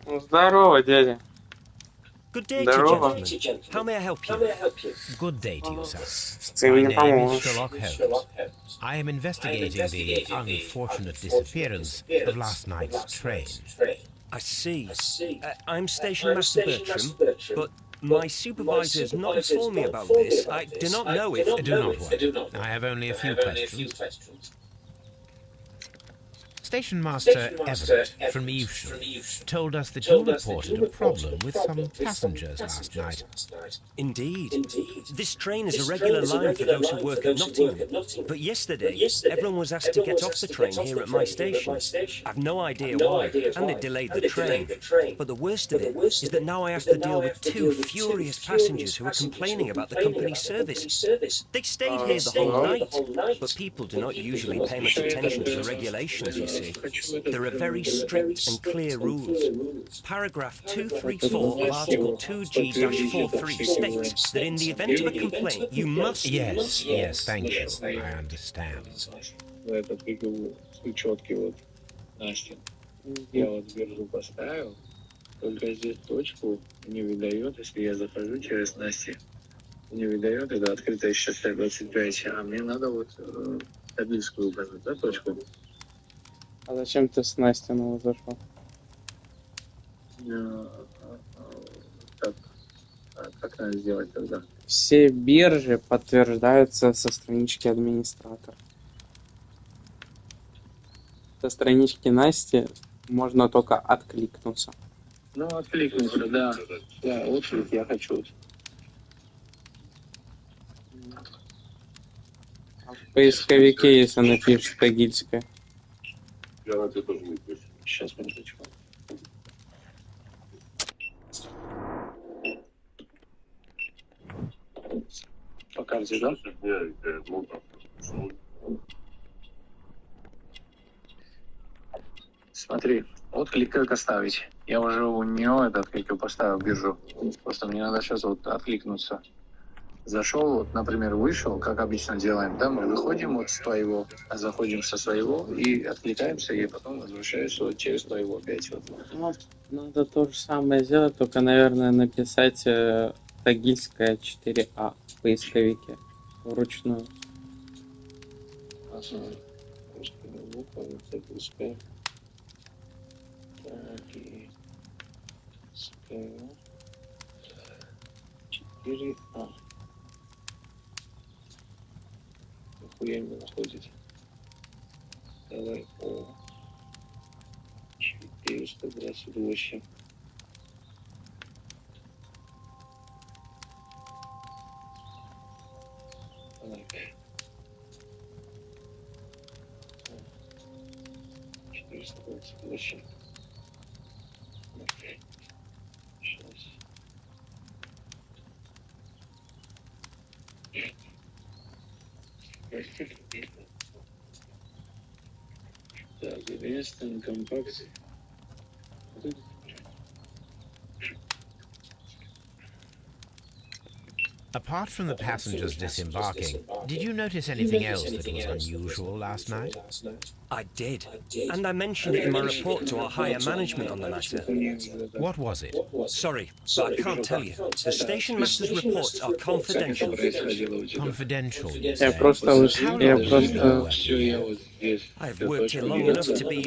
Ну, здорово, дядя. Good day to you, Здорово. gentlemen. How may I help you? Good day to you, sir. Ты My мне name is поможешь. Sherlock Holmes. I am investigating the unfortunate disappearance of last night's train. I see. I'm Station Master Bertram, but my supervisor has not informed me about this. I do not know if... Do not worry. I have only a few questions. Station Master Everett from Evesham told us that you reported a problem with some passengers last night. Indeed. This train is a regular line for those who work at Nottingham. But yesterday, everyone was asked to get off the train here at my station. I've no idea why, and it delayed the train. But the worst of it is that now I have to deal with two furious passengers who are complaining about the company's service. They stayed here the whole night, but people do not usually pay much attention to the regulations, you see. There are very strict and clear rules. Paragraph 234 of Article 2G-43 states that in the event of a complaint, you must... Yes, thank you. I understand. Этот четкий вот Настя. Я вот биржу поставил, только здесь точку не выдает, если я захожу через Настю. Не выдает, это открытая сейчас 25, а мне надо вот стабильскую указать, да, точку? А зачем ты с Настиного зашел? Как надо сделать тогда? Все биржи подтверждаются со странички администратора. Со странички Насти можно только откликнуться. Ну, откликнуться, да. Да, отклик я хочу. А в поисковике, если напишешь Тагильская. Я на это тоже не пишу. Сейчас, минуточку. По карте, да? Смотри, отклик как оставить. Я уже у нее этот отклик поставил биржу. Просто мне надо сейчас вот откликнуться. Зашел, вот, например, вышел, как обычно делаем, да, мы выходим вот с твоего, заходим со своего и откликаемся, и потом возвращаешься вот через твоего опять вот. Ну, надо то же самое сделать, только, наверное, написать Тагильская 4А в поисковике вручную. Ага. Русская буква, Тагильская. Тагильская 4А. Нихуя не находит. Давай О. 428. Так. 428. Сейчас. Так, Рестон, компакт. Apart from the passengers disembarking, did you notice anything else that was unusual last night? I did. And I mentioned it in my report to our higher management on the matter. What was it? Sorry, but I can't tell you. The station master's reports are confidential. Confidential, you Я say? просто How long have you been working here? I've worked here long enough to be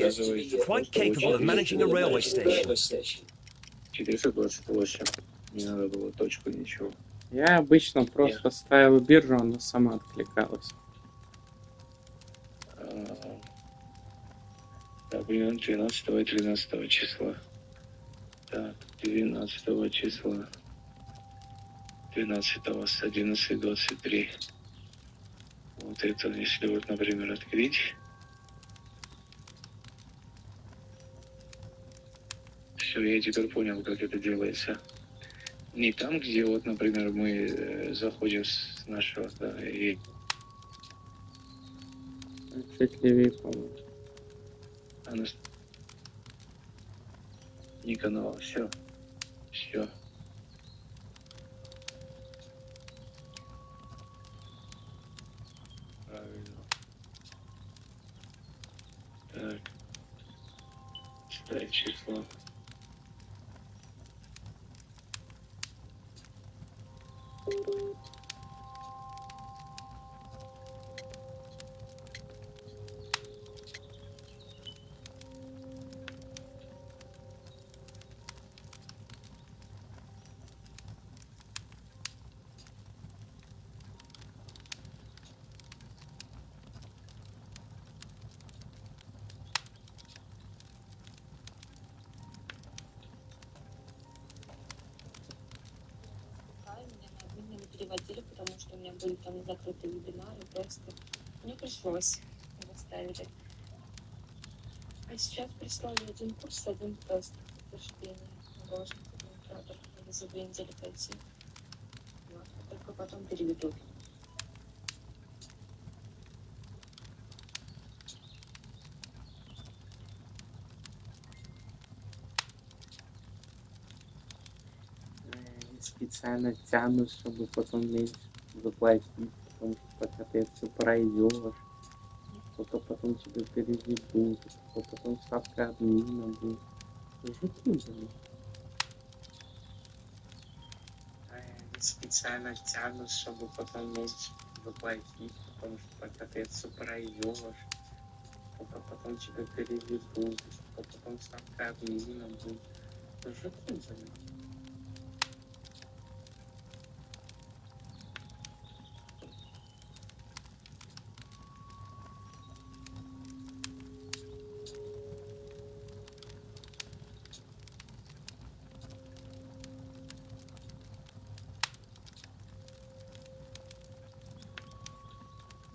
quite capable of managing a railway station. 428. Не надо было точку, ничего. Я обычно просто ставил биржу, она сама откликалась. Так, 12 и 13 числа. Так, 12 числа. 12 с 11:23. Вот это, если вот, например, открыть. Все, я теперь понял, как это делается. Не там, где вот, например, мы заходим с нашего, да, и... Чуть левее, по-моему. Не канала, все. Все. Правильно. Так. Ставить число. Меня на обмен не переводили, потому что у меня были там закрытые вебинары, просто мне пришлось его ставили. А сейчас прислали один курс, один тест подтверждения. Должен администратор за 2 недели пойти. Вот. А только потом переведут. Специально тянут, чтобы потом меньше заплатить, потому что пока ты это все пройдешь, только потом тебе переведут, только потом ставка админа будет. Жути, блин. Специально тянут, чтобы потом меньше заплатить, потому что пока ты это все пройдешь, только потом тебе переведут, только потом ставка админа будет. Жути, блин.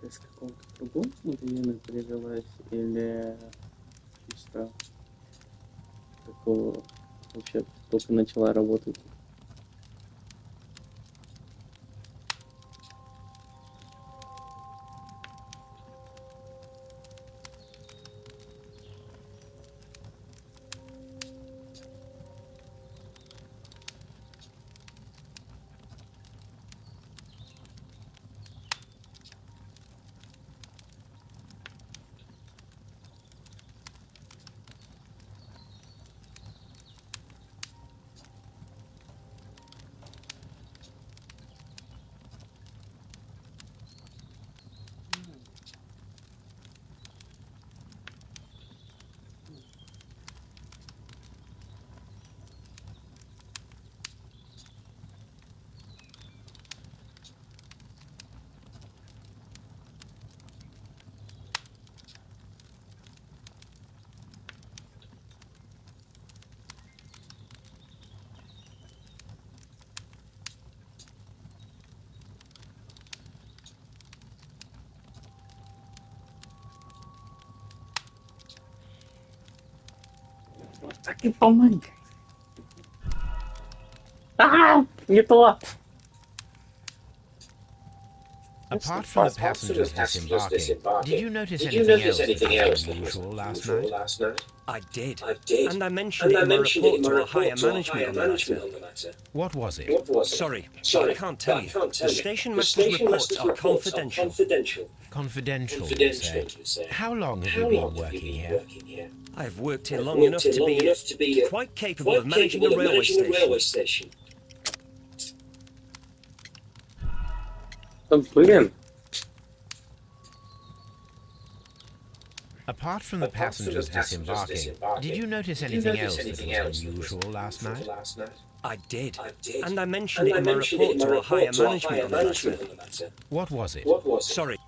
Ты с какого-то другого магазина перевелась или чисто такого вообще только начала работать? Вот так и помогай. Не то! Apart from the passengers disembarking, did you notice anything else that was unusual last night? I did. And I mentioned it in my report to our higher management on the matter. What was it? Sorry, I can't tell you. The station master's reports are confidential. Confidential, you say. How long have you been working here? I've worked here long enough to be quite capable of managing a railway station. Блин. Apart from the passengers disembarking, did you notice anything else that was unusual last night? I did. And I mentioned it in my report to our higher management on the matter. What was it? Sorry,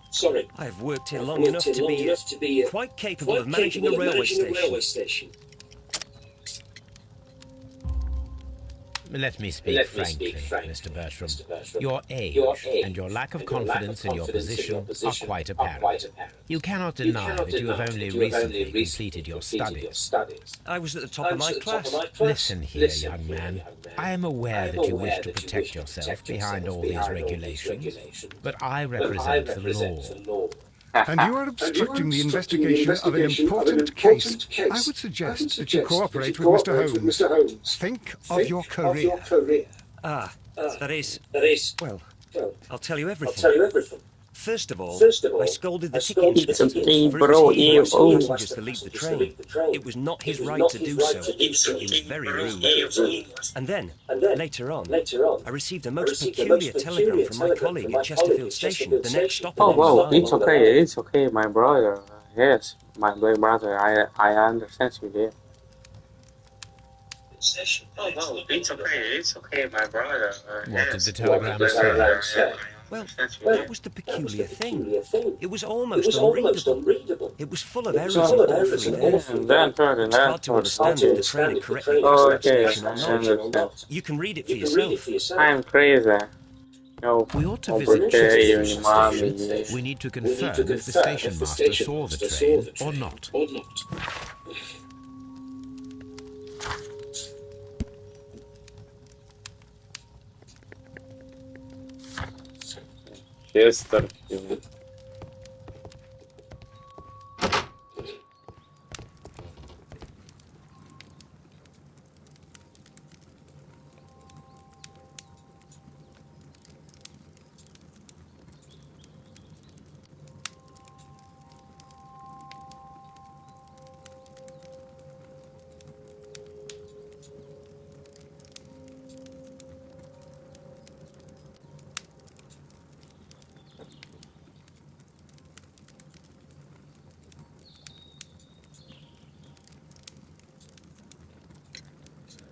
I've worked here long enough to be quite capable of managing a railway station. Let me speak frankly, Mr. Bertram. Your age and your lack of confidence in your position are quite apparent. You cannot deny that you have only recently completed your studies. I was at the top of my class. Listen here, young man. I am aware that you wish to protect yourself behind all these regulations, but I represent the law. And you are obstructing the investigation of an important case. I would suggest that you cooperate with Mr. Holmes. Think of your career. That is... Well, I'll tell you everything. First of all, I scolded the ticket inspector for refusing passengers to leave the train. It was not his right to do so. He was very rude. And then, later on, I received a most peculiar telegram from my colleague at Chesterfield Station, the next stop Oh, along the well, line. it's okay, my brother. Yes, my brother, I understand you there. Oh, well, it's okay, my brother. What did the telegram say? Well, that was the peculiar thing. It was almost unreadable. It was full of errors and awfully there. It's hard to understand if the train had correctly passed that station or not. You can read it for yourself. I'm crazy. We ought to visit Chesterfield Station. We need to confirm if the station master saw the train or not. Chesterfield.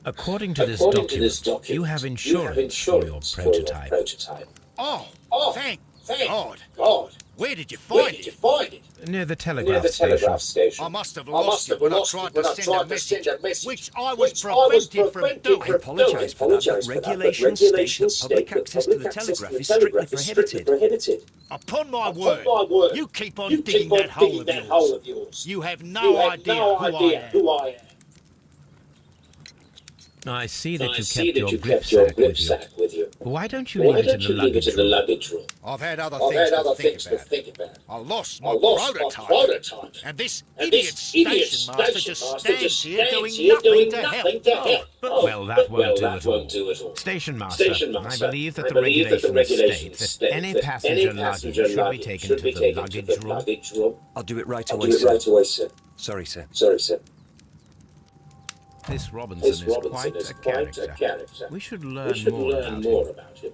According to this document, you have insurance for your prototype. Oh, thank God. Where did you find it? Near the telegraph station. I must have lost it when I tried to send a message, which I was prevented from doing. I apologise for that, but regulations state that public access to the telegraph is strictly prohibited. Upon my word, you keep on digging that hole of yours. You have no idea who I am. I see that you kept your gripsack with you. Why don't you leave it in the luggage room? I've had other things to think about. I lost my prototype. And this idiot station master just stands here doing nothing to help. Well, that won't do at all. Station master, I believe that the regulations state that any passenger luggage should be taken to the luggage room. I'll do it right away, sir. Sorry, sir. This Robinson is quite a character. We should learn more about him.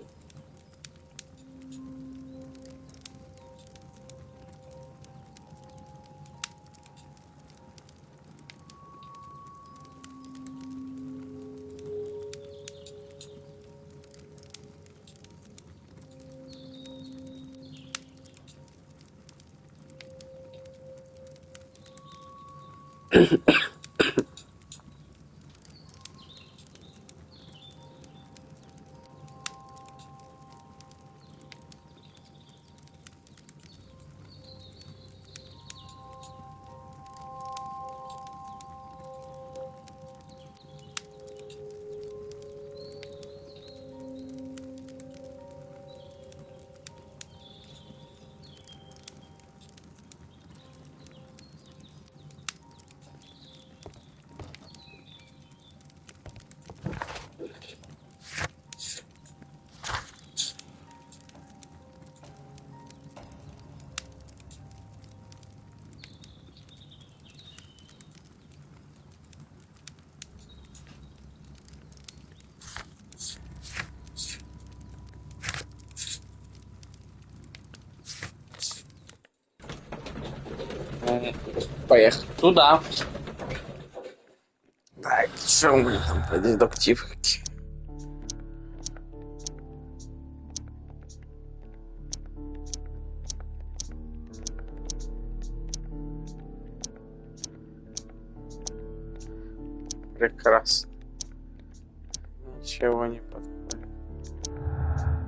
поехать туда. Так, что у меня там по дедуктивке? Прекрасно. Ничего не подходит.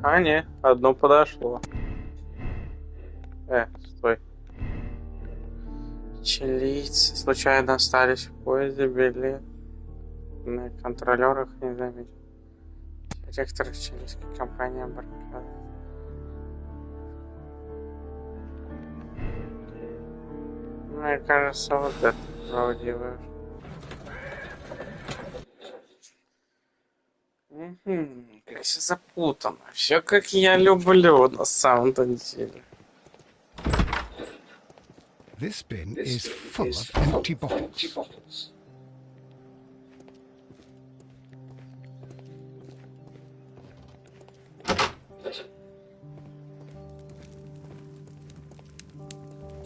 А, не, одно подошло. Стой. Чилийцы случайно остались в поезде, билет на контролерах не заметил. Директор чилийской компании Баркад. Мне кажется, вот это правдивое. Как все запутано. Все как я люблю на самом-то деле. This bin is full of empty bottles.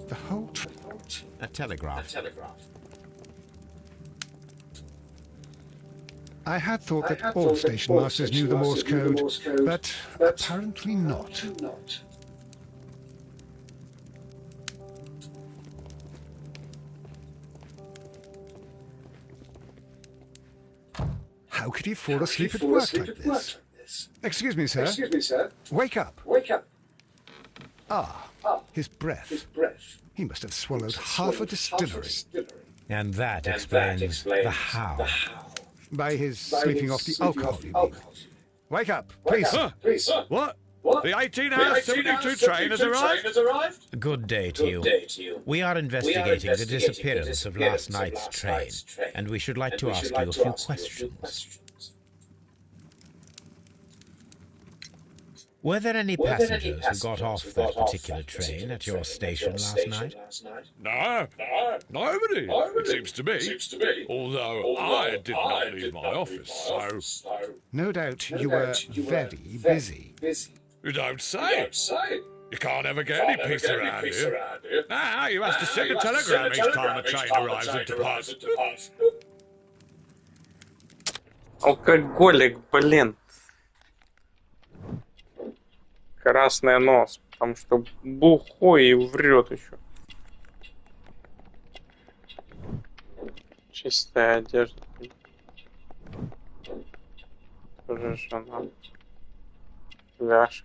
The whole A telegraph. I had thought that all station masters knew the Morse code, but apparently not. How could he fall asleep at work like this? Excuse me, sir. Wake up. Ah, his breath. He must have swallowed half a distillery. And that explains the how. By his sleeping off the alcohol, you mean? Wake up, please. What? The 18-hour 72 train has arrived? Good day to you. We are investigating the disappearance of last night's train, and we should like to ask you a few questions. Were there any passengers who got off that particular train at your station last night? No, nobody, it seems to be. Although I did not leave my office, so... No doubt you were very busy. You don't say. You can't ever get any peace around here. Now you have to send a telegram each time a train arrives and departs. Алкоголик, блин. Красный нос, потому что бухой и врет еще. Чистая одежда. Тоже жена. Ляж.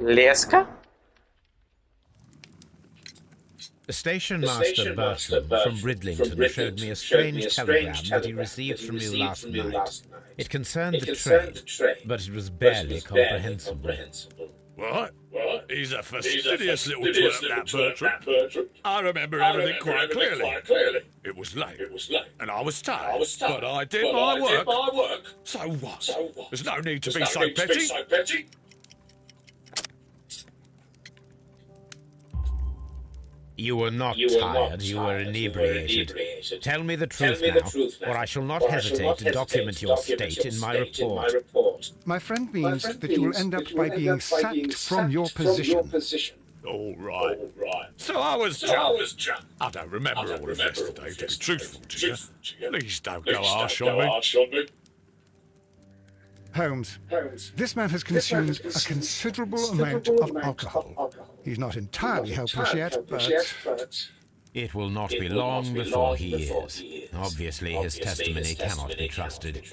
Леска? Station Master Bertram from Bridlington showed me a strange telegram that he received from you last night. It concerned the train, but it was barely comprehensible. What? He's a fastidious little twerp, that Bertram. I remember everything quite clearly. It was late, and I was tired, but I did my work. So what? There's no need to be so petty. You were not tired, you were inebriated. Tell me the truth now, or I shall not hesitate to document your state in my report. My friend means that you will end up by being sacked from your position. All right. So I was drunk. I don't remember all of yesterday, to be truthful to you. Please don't go harsh on me. Holmes, this man has consumed a considerable amount of alcohol. He's not entirely helpless yet, but... It will not be long before he is. Obviously, his testimony cannot be trusted.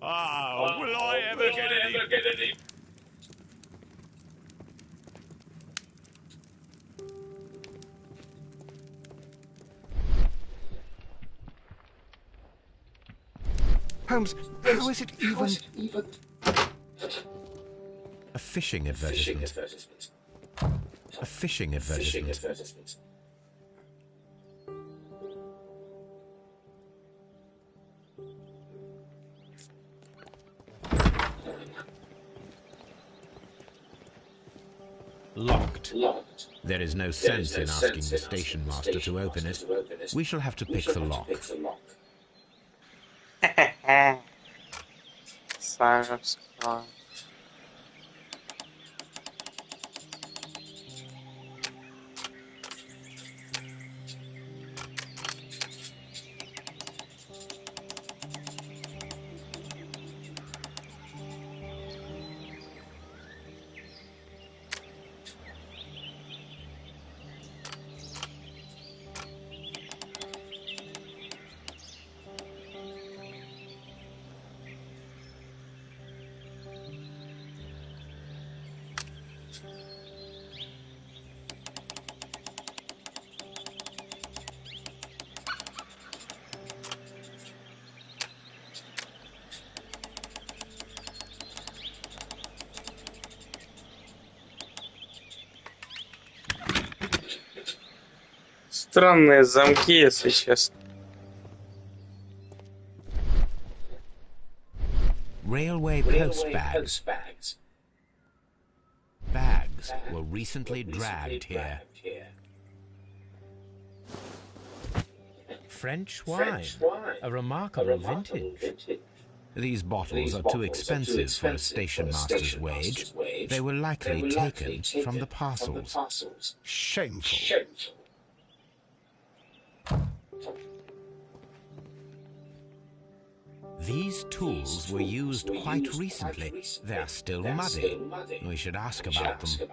Oh, will I ever get any... Holmes, how is it even... A fishing advertisement. A fishing advertisement. Locked. There is no sense in asking the station master to open it. We shall have to pick the lock. Сами вскрываем. Странные замки, если честно. Railway post bags. Bags were recently dragged here. French wine, a remarkable vintage. These bottles are too expensive for a station master's wage. They were likely taken from the parcels. Shameful. These tools were used quite recently. They are still muddy. We should ask about them.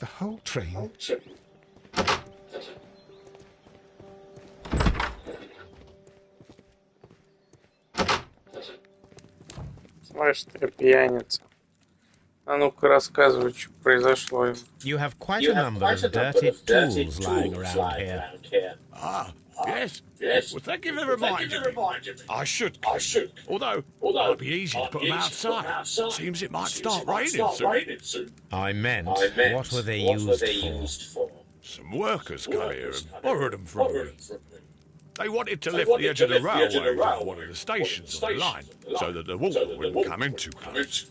The whole train? Слышь, ты пьяница. А ну-ка рассказывай, что произошло. You have quite a number of dirty tools lying around here. Ah, yes. Well, thank you for reminding me. I should. Although, it might be easy to put them outside. Seems it might start raining soon. I meant, what were they used for? Some workers come here and borrowed them from me. They wanted to lift the edge of the railway around one of the stations on the line, so that the water wouldn't come in too close.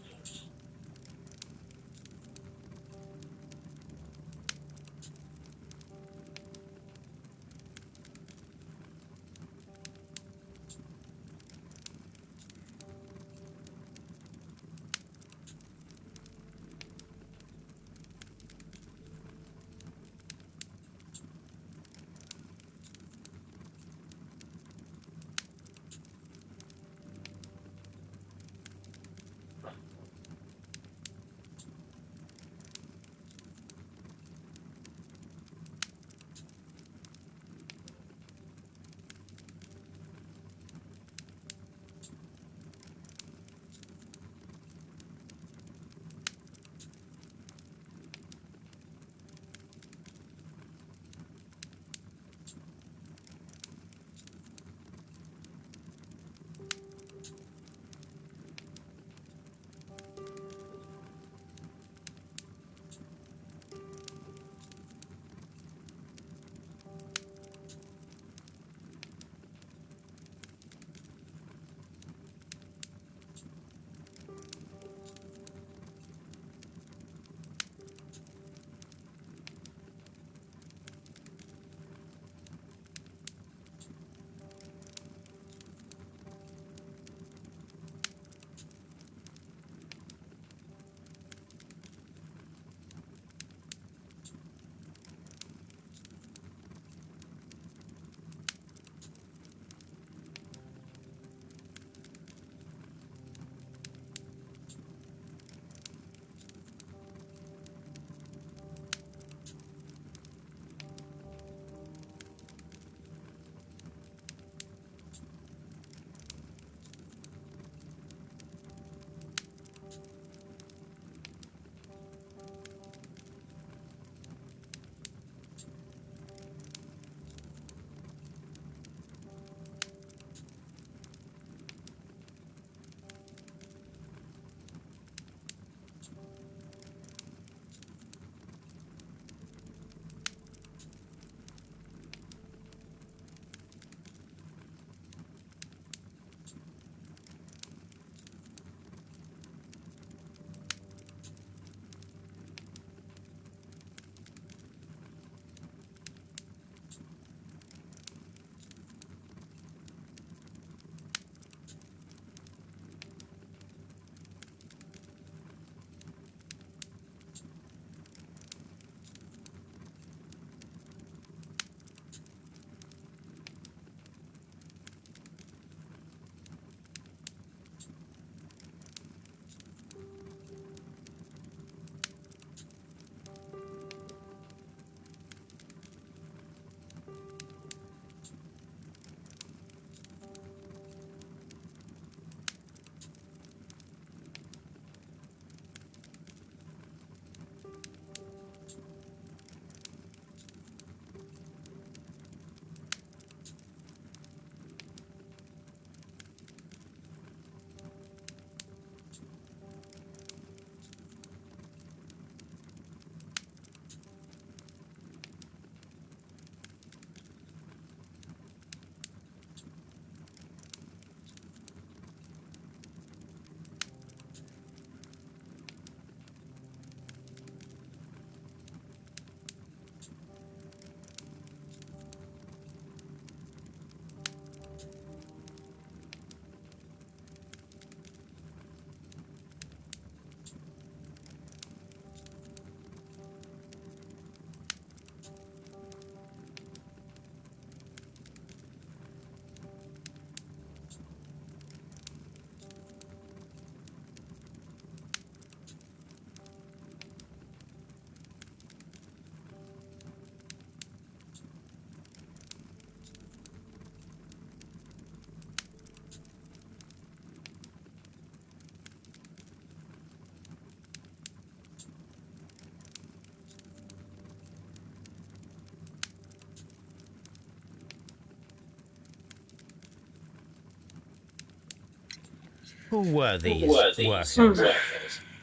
Who were these workers?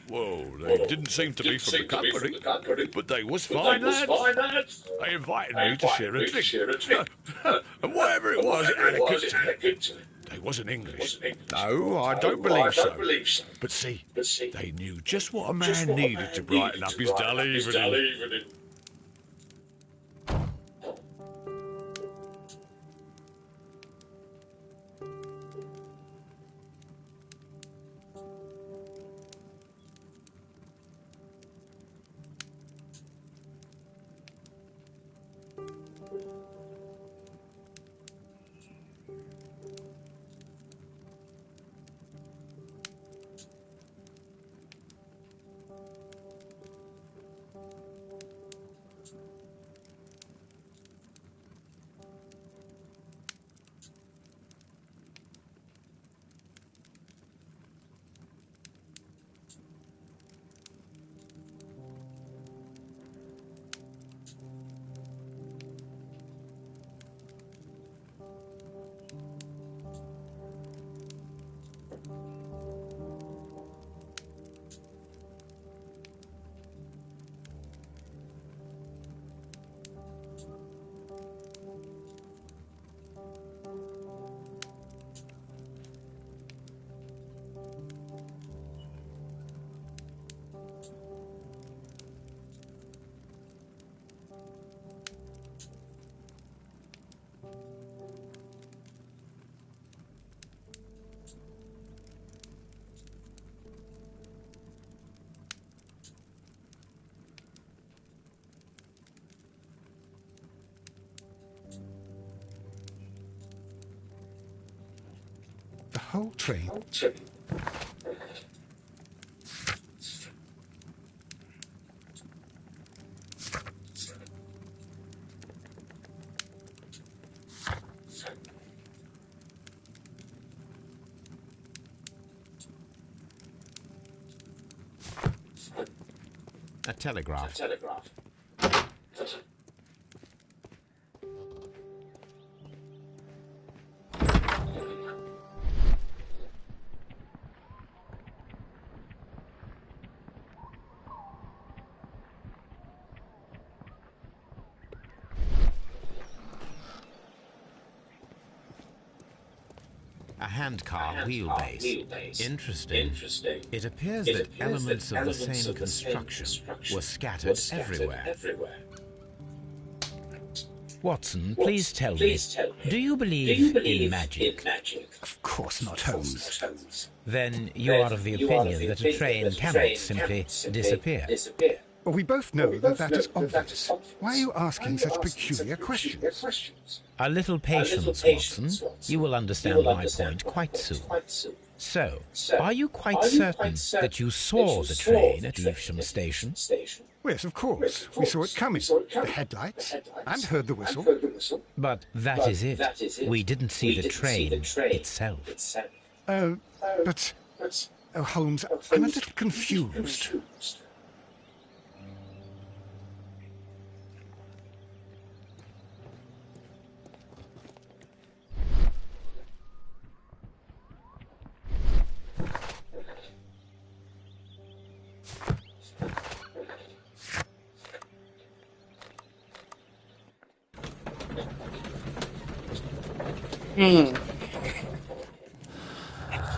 Whoa, they didn't seem to be from the company, but they was fine lads. They invited me to share a drink. And whatever it was, it had a kick to it. They wasn't English. No, I don't believe so. But see, they knew just what a man needed to brighten up his dull evening. The whole train. A telegraph. A handcar wheelbase. Interesting. It appears that elements of the same construction were scattered everywhere. Watson, please tell me, do you believe in magic? Of course not, Holmes. Then you are of the opinion that a train cannot simply disappear. Well, we both know that that is obvious. Why are you asking such peculiar questions? A little patience, Watson. You will understand my point quite soon. So, are you quite certain that you saw the train at Evesham Station? Well, yes, of course. We saw it coming. The headlights, and heard the whistle. But that is it. We didn't see the train itself. But... Oh, Holmes, I'm a little confused.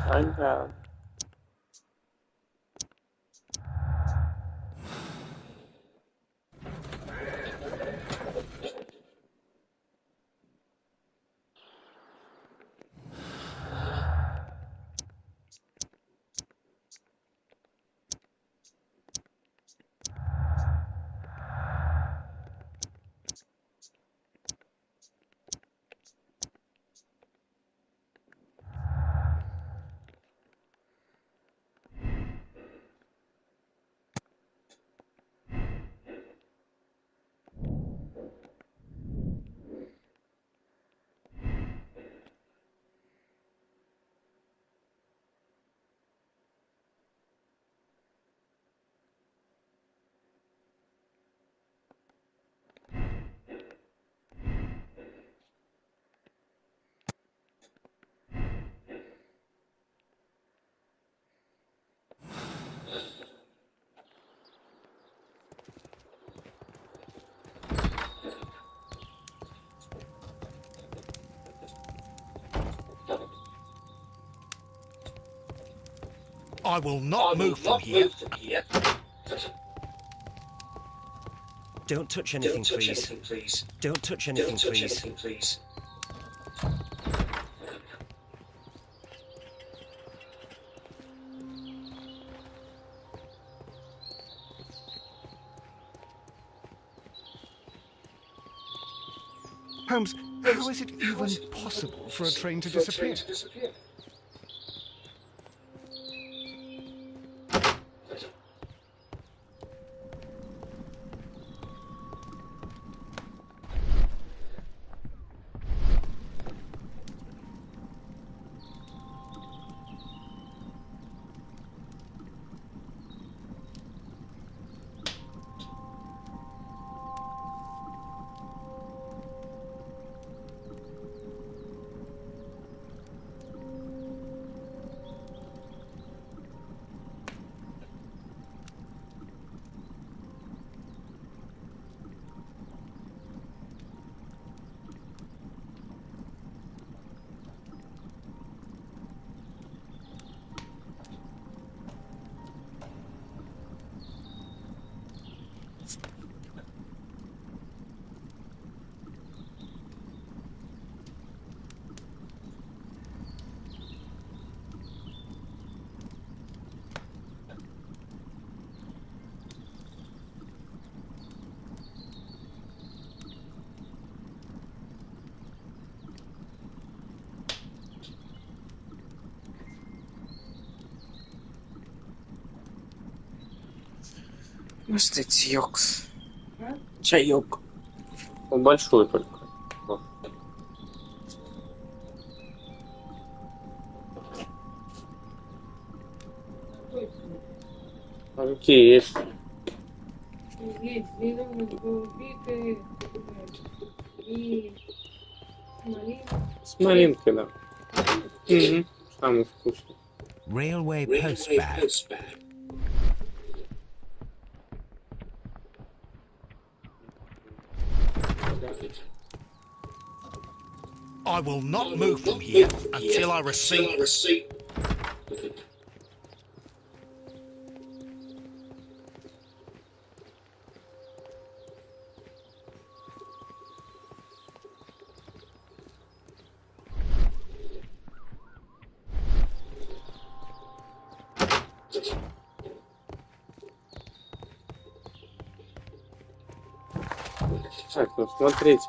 Find out. I will not move from here. Don't touch anything, please. Don't touch anything, please. Holmes, how is it even possible for a train to disappear? Может, чаек. Чаек. Он большой только. Окей, есть. Есть зеленый, голубикой и малинка. С малинкой, да. Угу. Самый вкусный. Railway postbag. I will not move from here until I receive... Так, ну смотрите.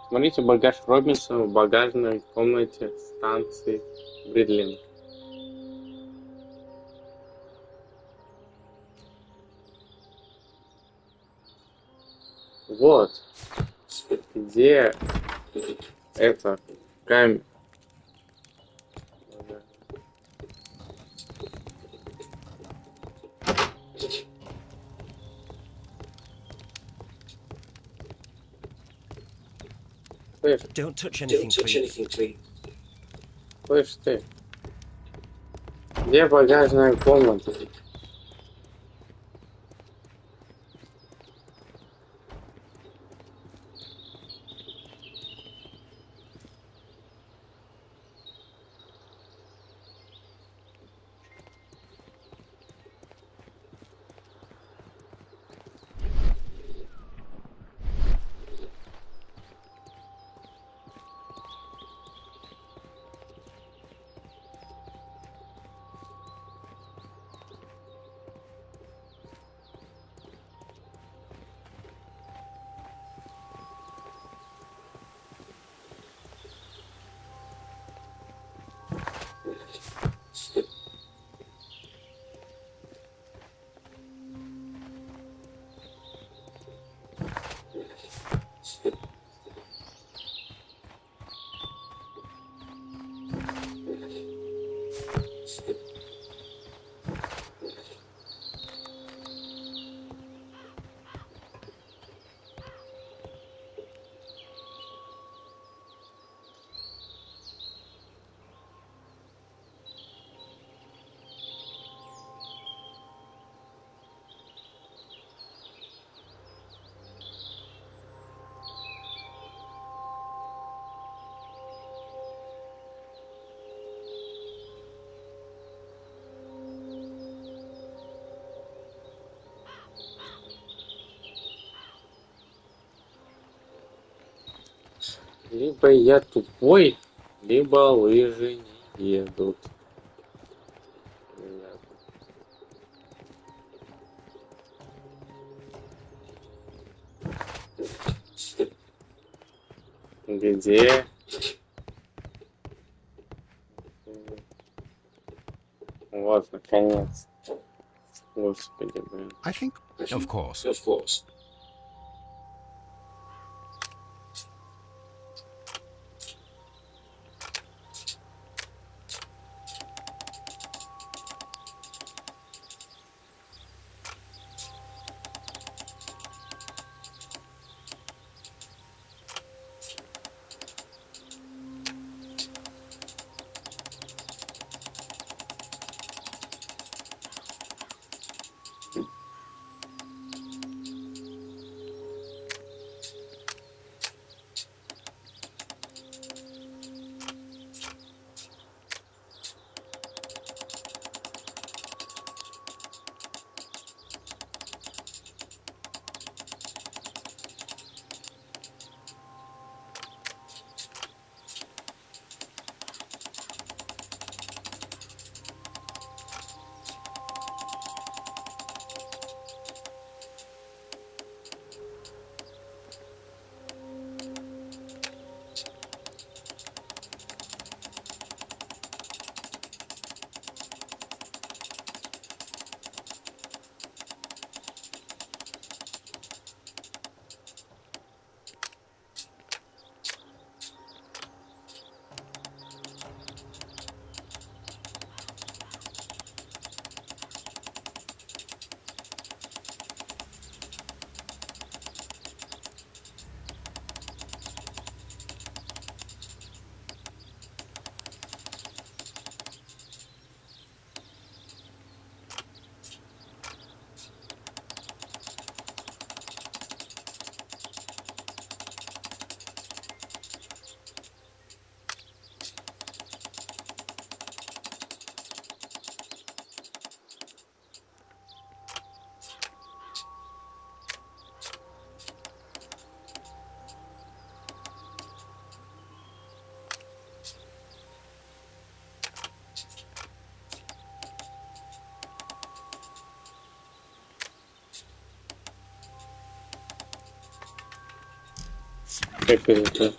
Смотрите багаж Робинсона в багажной комнате станции Бридлин. Вот. Где это камера? Don't touch anything, please. Слышь ты, где багажная комната? Либо я тупой, либо лыжи не едут. Где? Вот, наконец. Господи, блин. I think... Of course. Как это?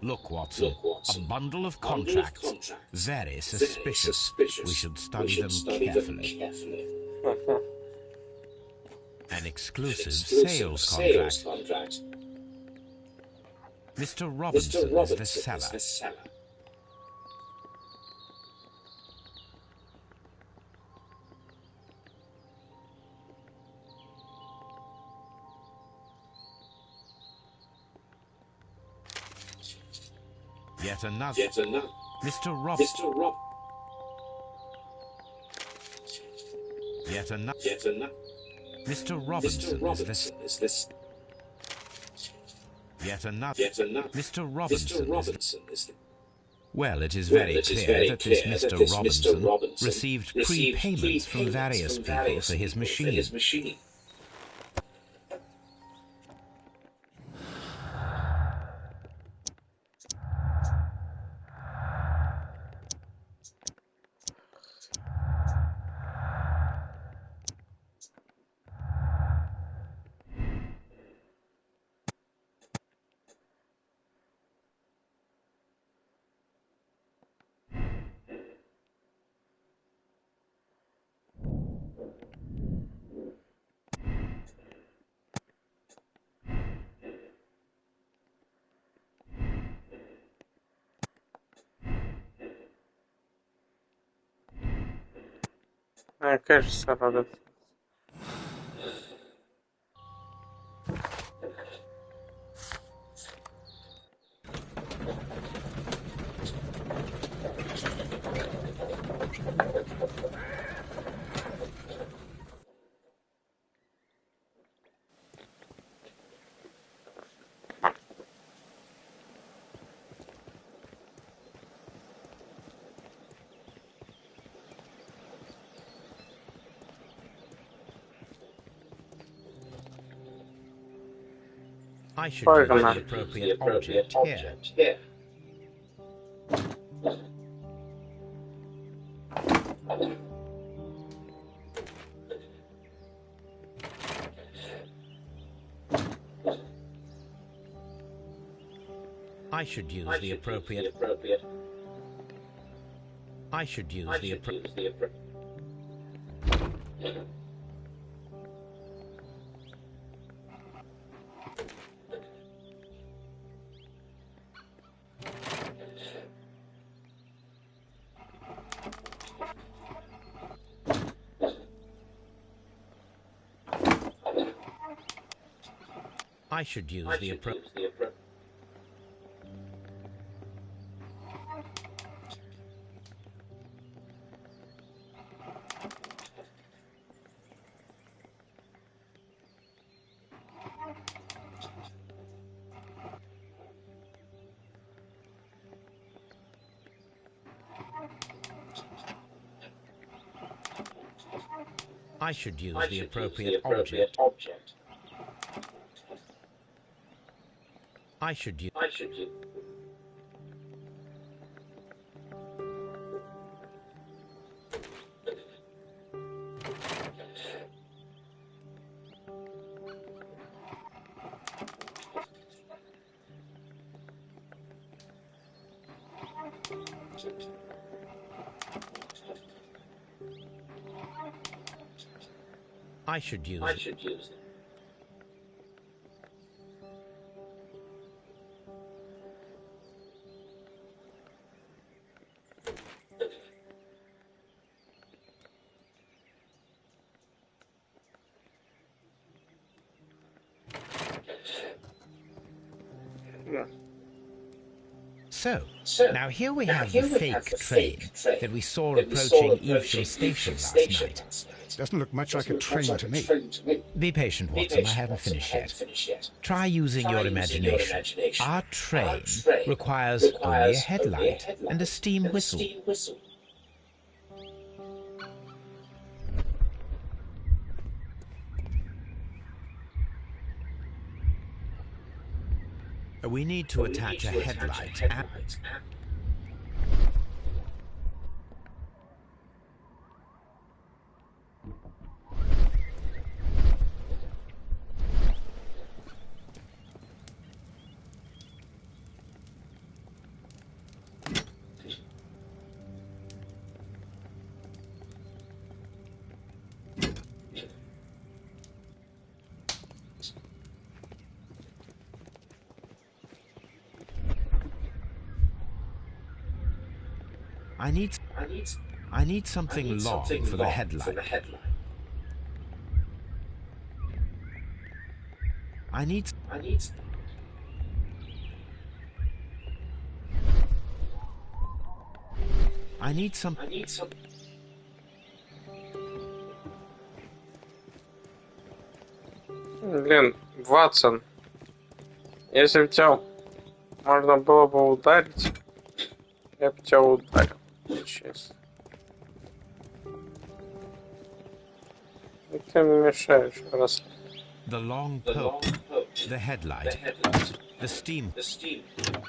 Look, Watson, a bundle of contracts. Very suspicious. We should study them carefully. An exclusive sales contract. Mr. Robinson is the seller. Yet another. Mr. Robinson. Yet another. Mr. Robinson is this. Yet another. Mr. Robinson is the... Well, it is very clear that this Mr. Robinson received prepayments from various people for his machine. Кажется, рада. I should use the appropriate object here. I should use the appropriate. I should use the appropriate. I should use the appropriate. I should use the appropriate object. I should use. I should use. So, now here we have the fake train that we saw approaching Evesham Station last night. Doesn't look much like a train to me. Be patient, Watson, I haven't finished yet. Try using your imagination. Our train requires only a headlight and a steam whistle. We need to attach a headlight and... I need something long for the headlight. I need some. Блин, Ватсон, если бы тебя можно было бы ударить, я бы тебя ударил. Честно. И ты мне мешаешь, раз. The long pole, the headlight, the steam.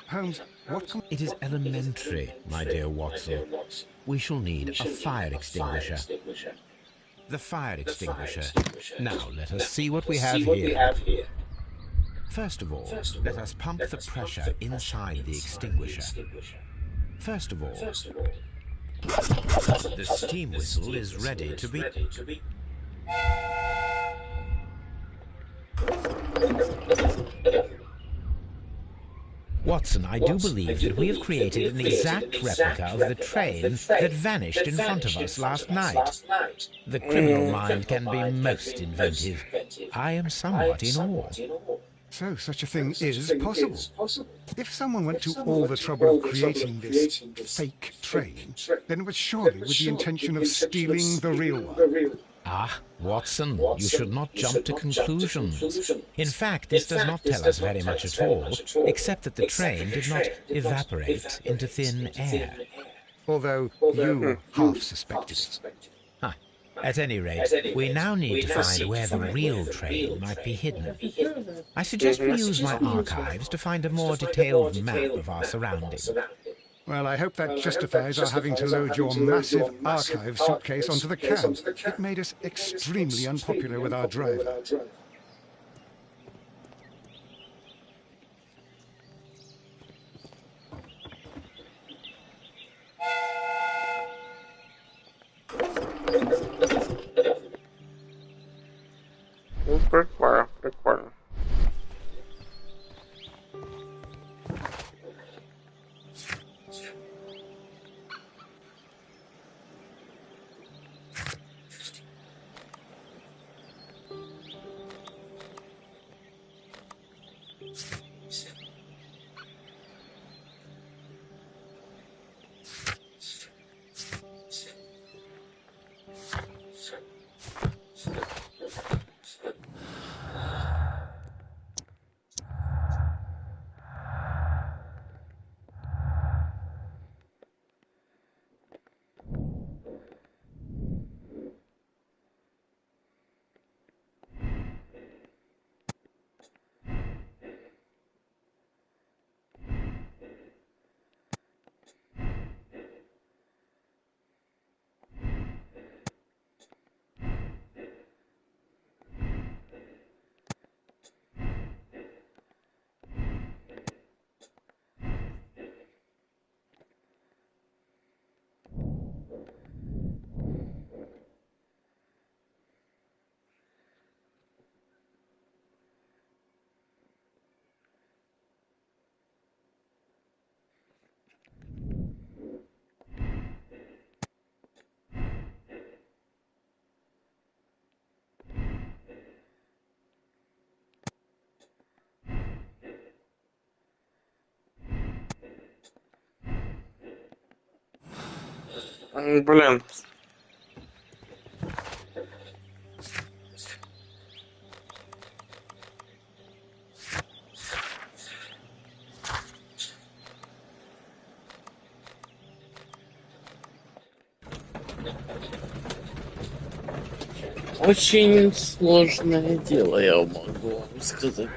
Holmes, what? It is elementary, my dear Watson. We shall need a fire extinguisher. The fire extinguisher. Now let us see what we have here. First of all, let us pump the pressure inside the extinguisher. First of all, the steam whistle is ready to be... Watson, I do believe that we have created an exact replica of the train that vanished in front of us last night. The criminal mind can be most inventive. I am somewhat in awe. So, such a thing is possible. If someone went to all the trouble of creating this fake train, then it was surely with the intention of stealing the real one. Ah, Watson, you should not jump to conclusions. In fact, this does not tell us very much at all, except that the train did not evaporate into thin air. Although you half suspected it. Ah, At any rate, we now need to find where the real train might be hidden. I suggest we use my archives to find a more detailed map of our surroundings. Well, I hope that justifies our having to load your massive archive suitcase onto the cab. It made us extremely unpopular with our driver. Прикольно, прикольно. Блин. Очень сложное дело, я могу вам сказать.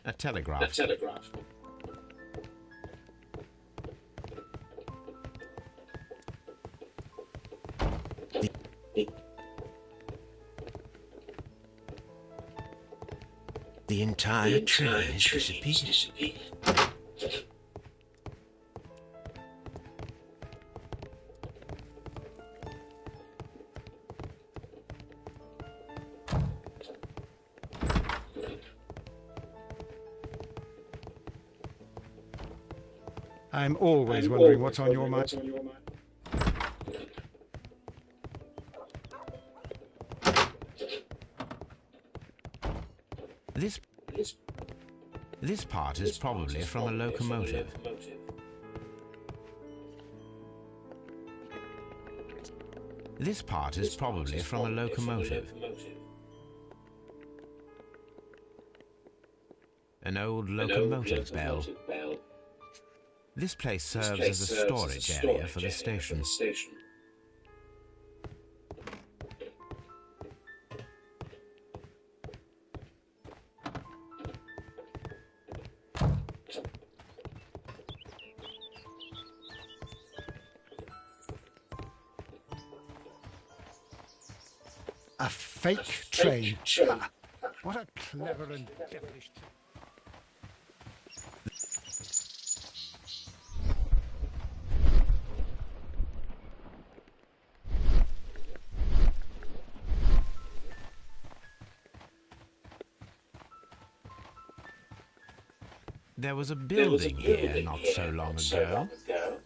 A telegraph. The entire train has disappeared. I'm always wondering what's on your mind. This part is probably from a locomotive. This part is probably from a locomotive. An old locomotive bell. This place serves as a storage area for the station. A fake train. Ah, what a clever and devilish... There was a building here not so long ago.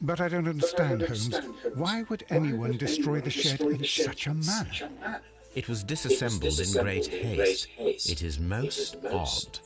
But I don't understand, Holmes. Why would anyone destroy the shed in such a manner? It was disassembled in great haste. It is most odd.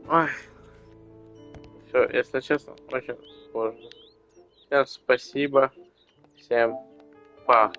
Ой, все, если честно, очень сложно. Всем спасибо. Всем пока.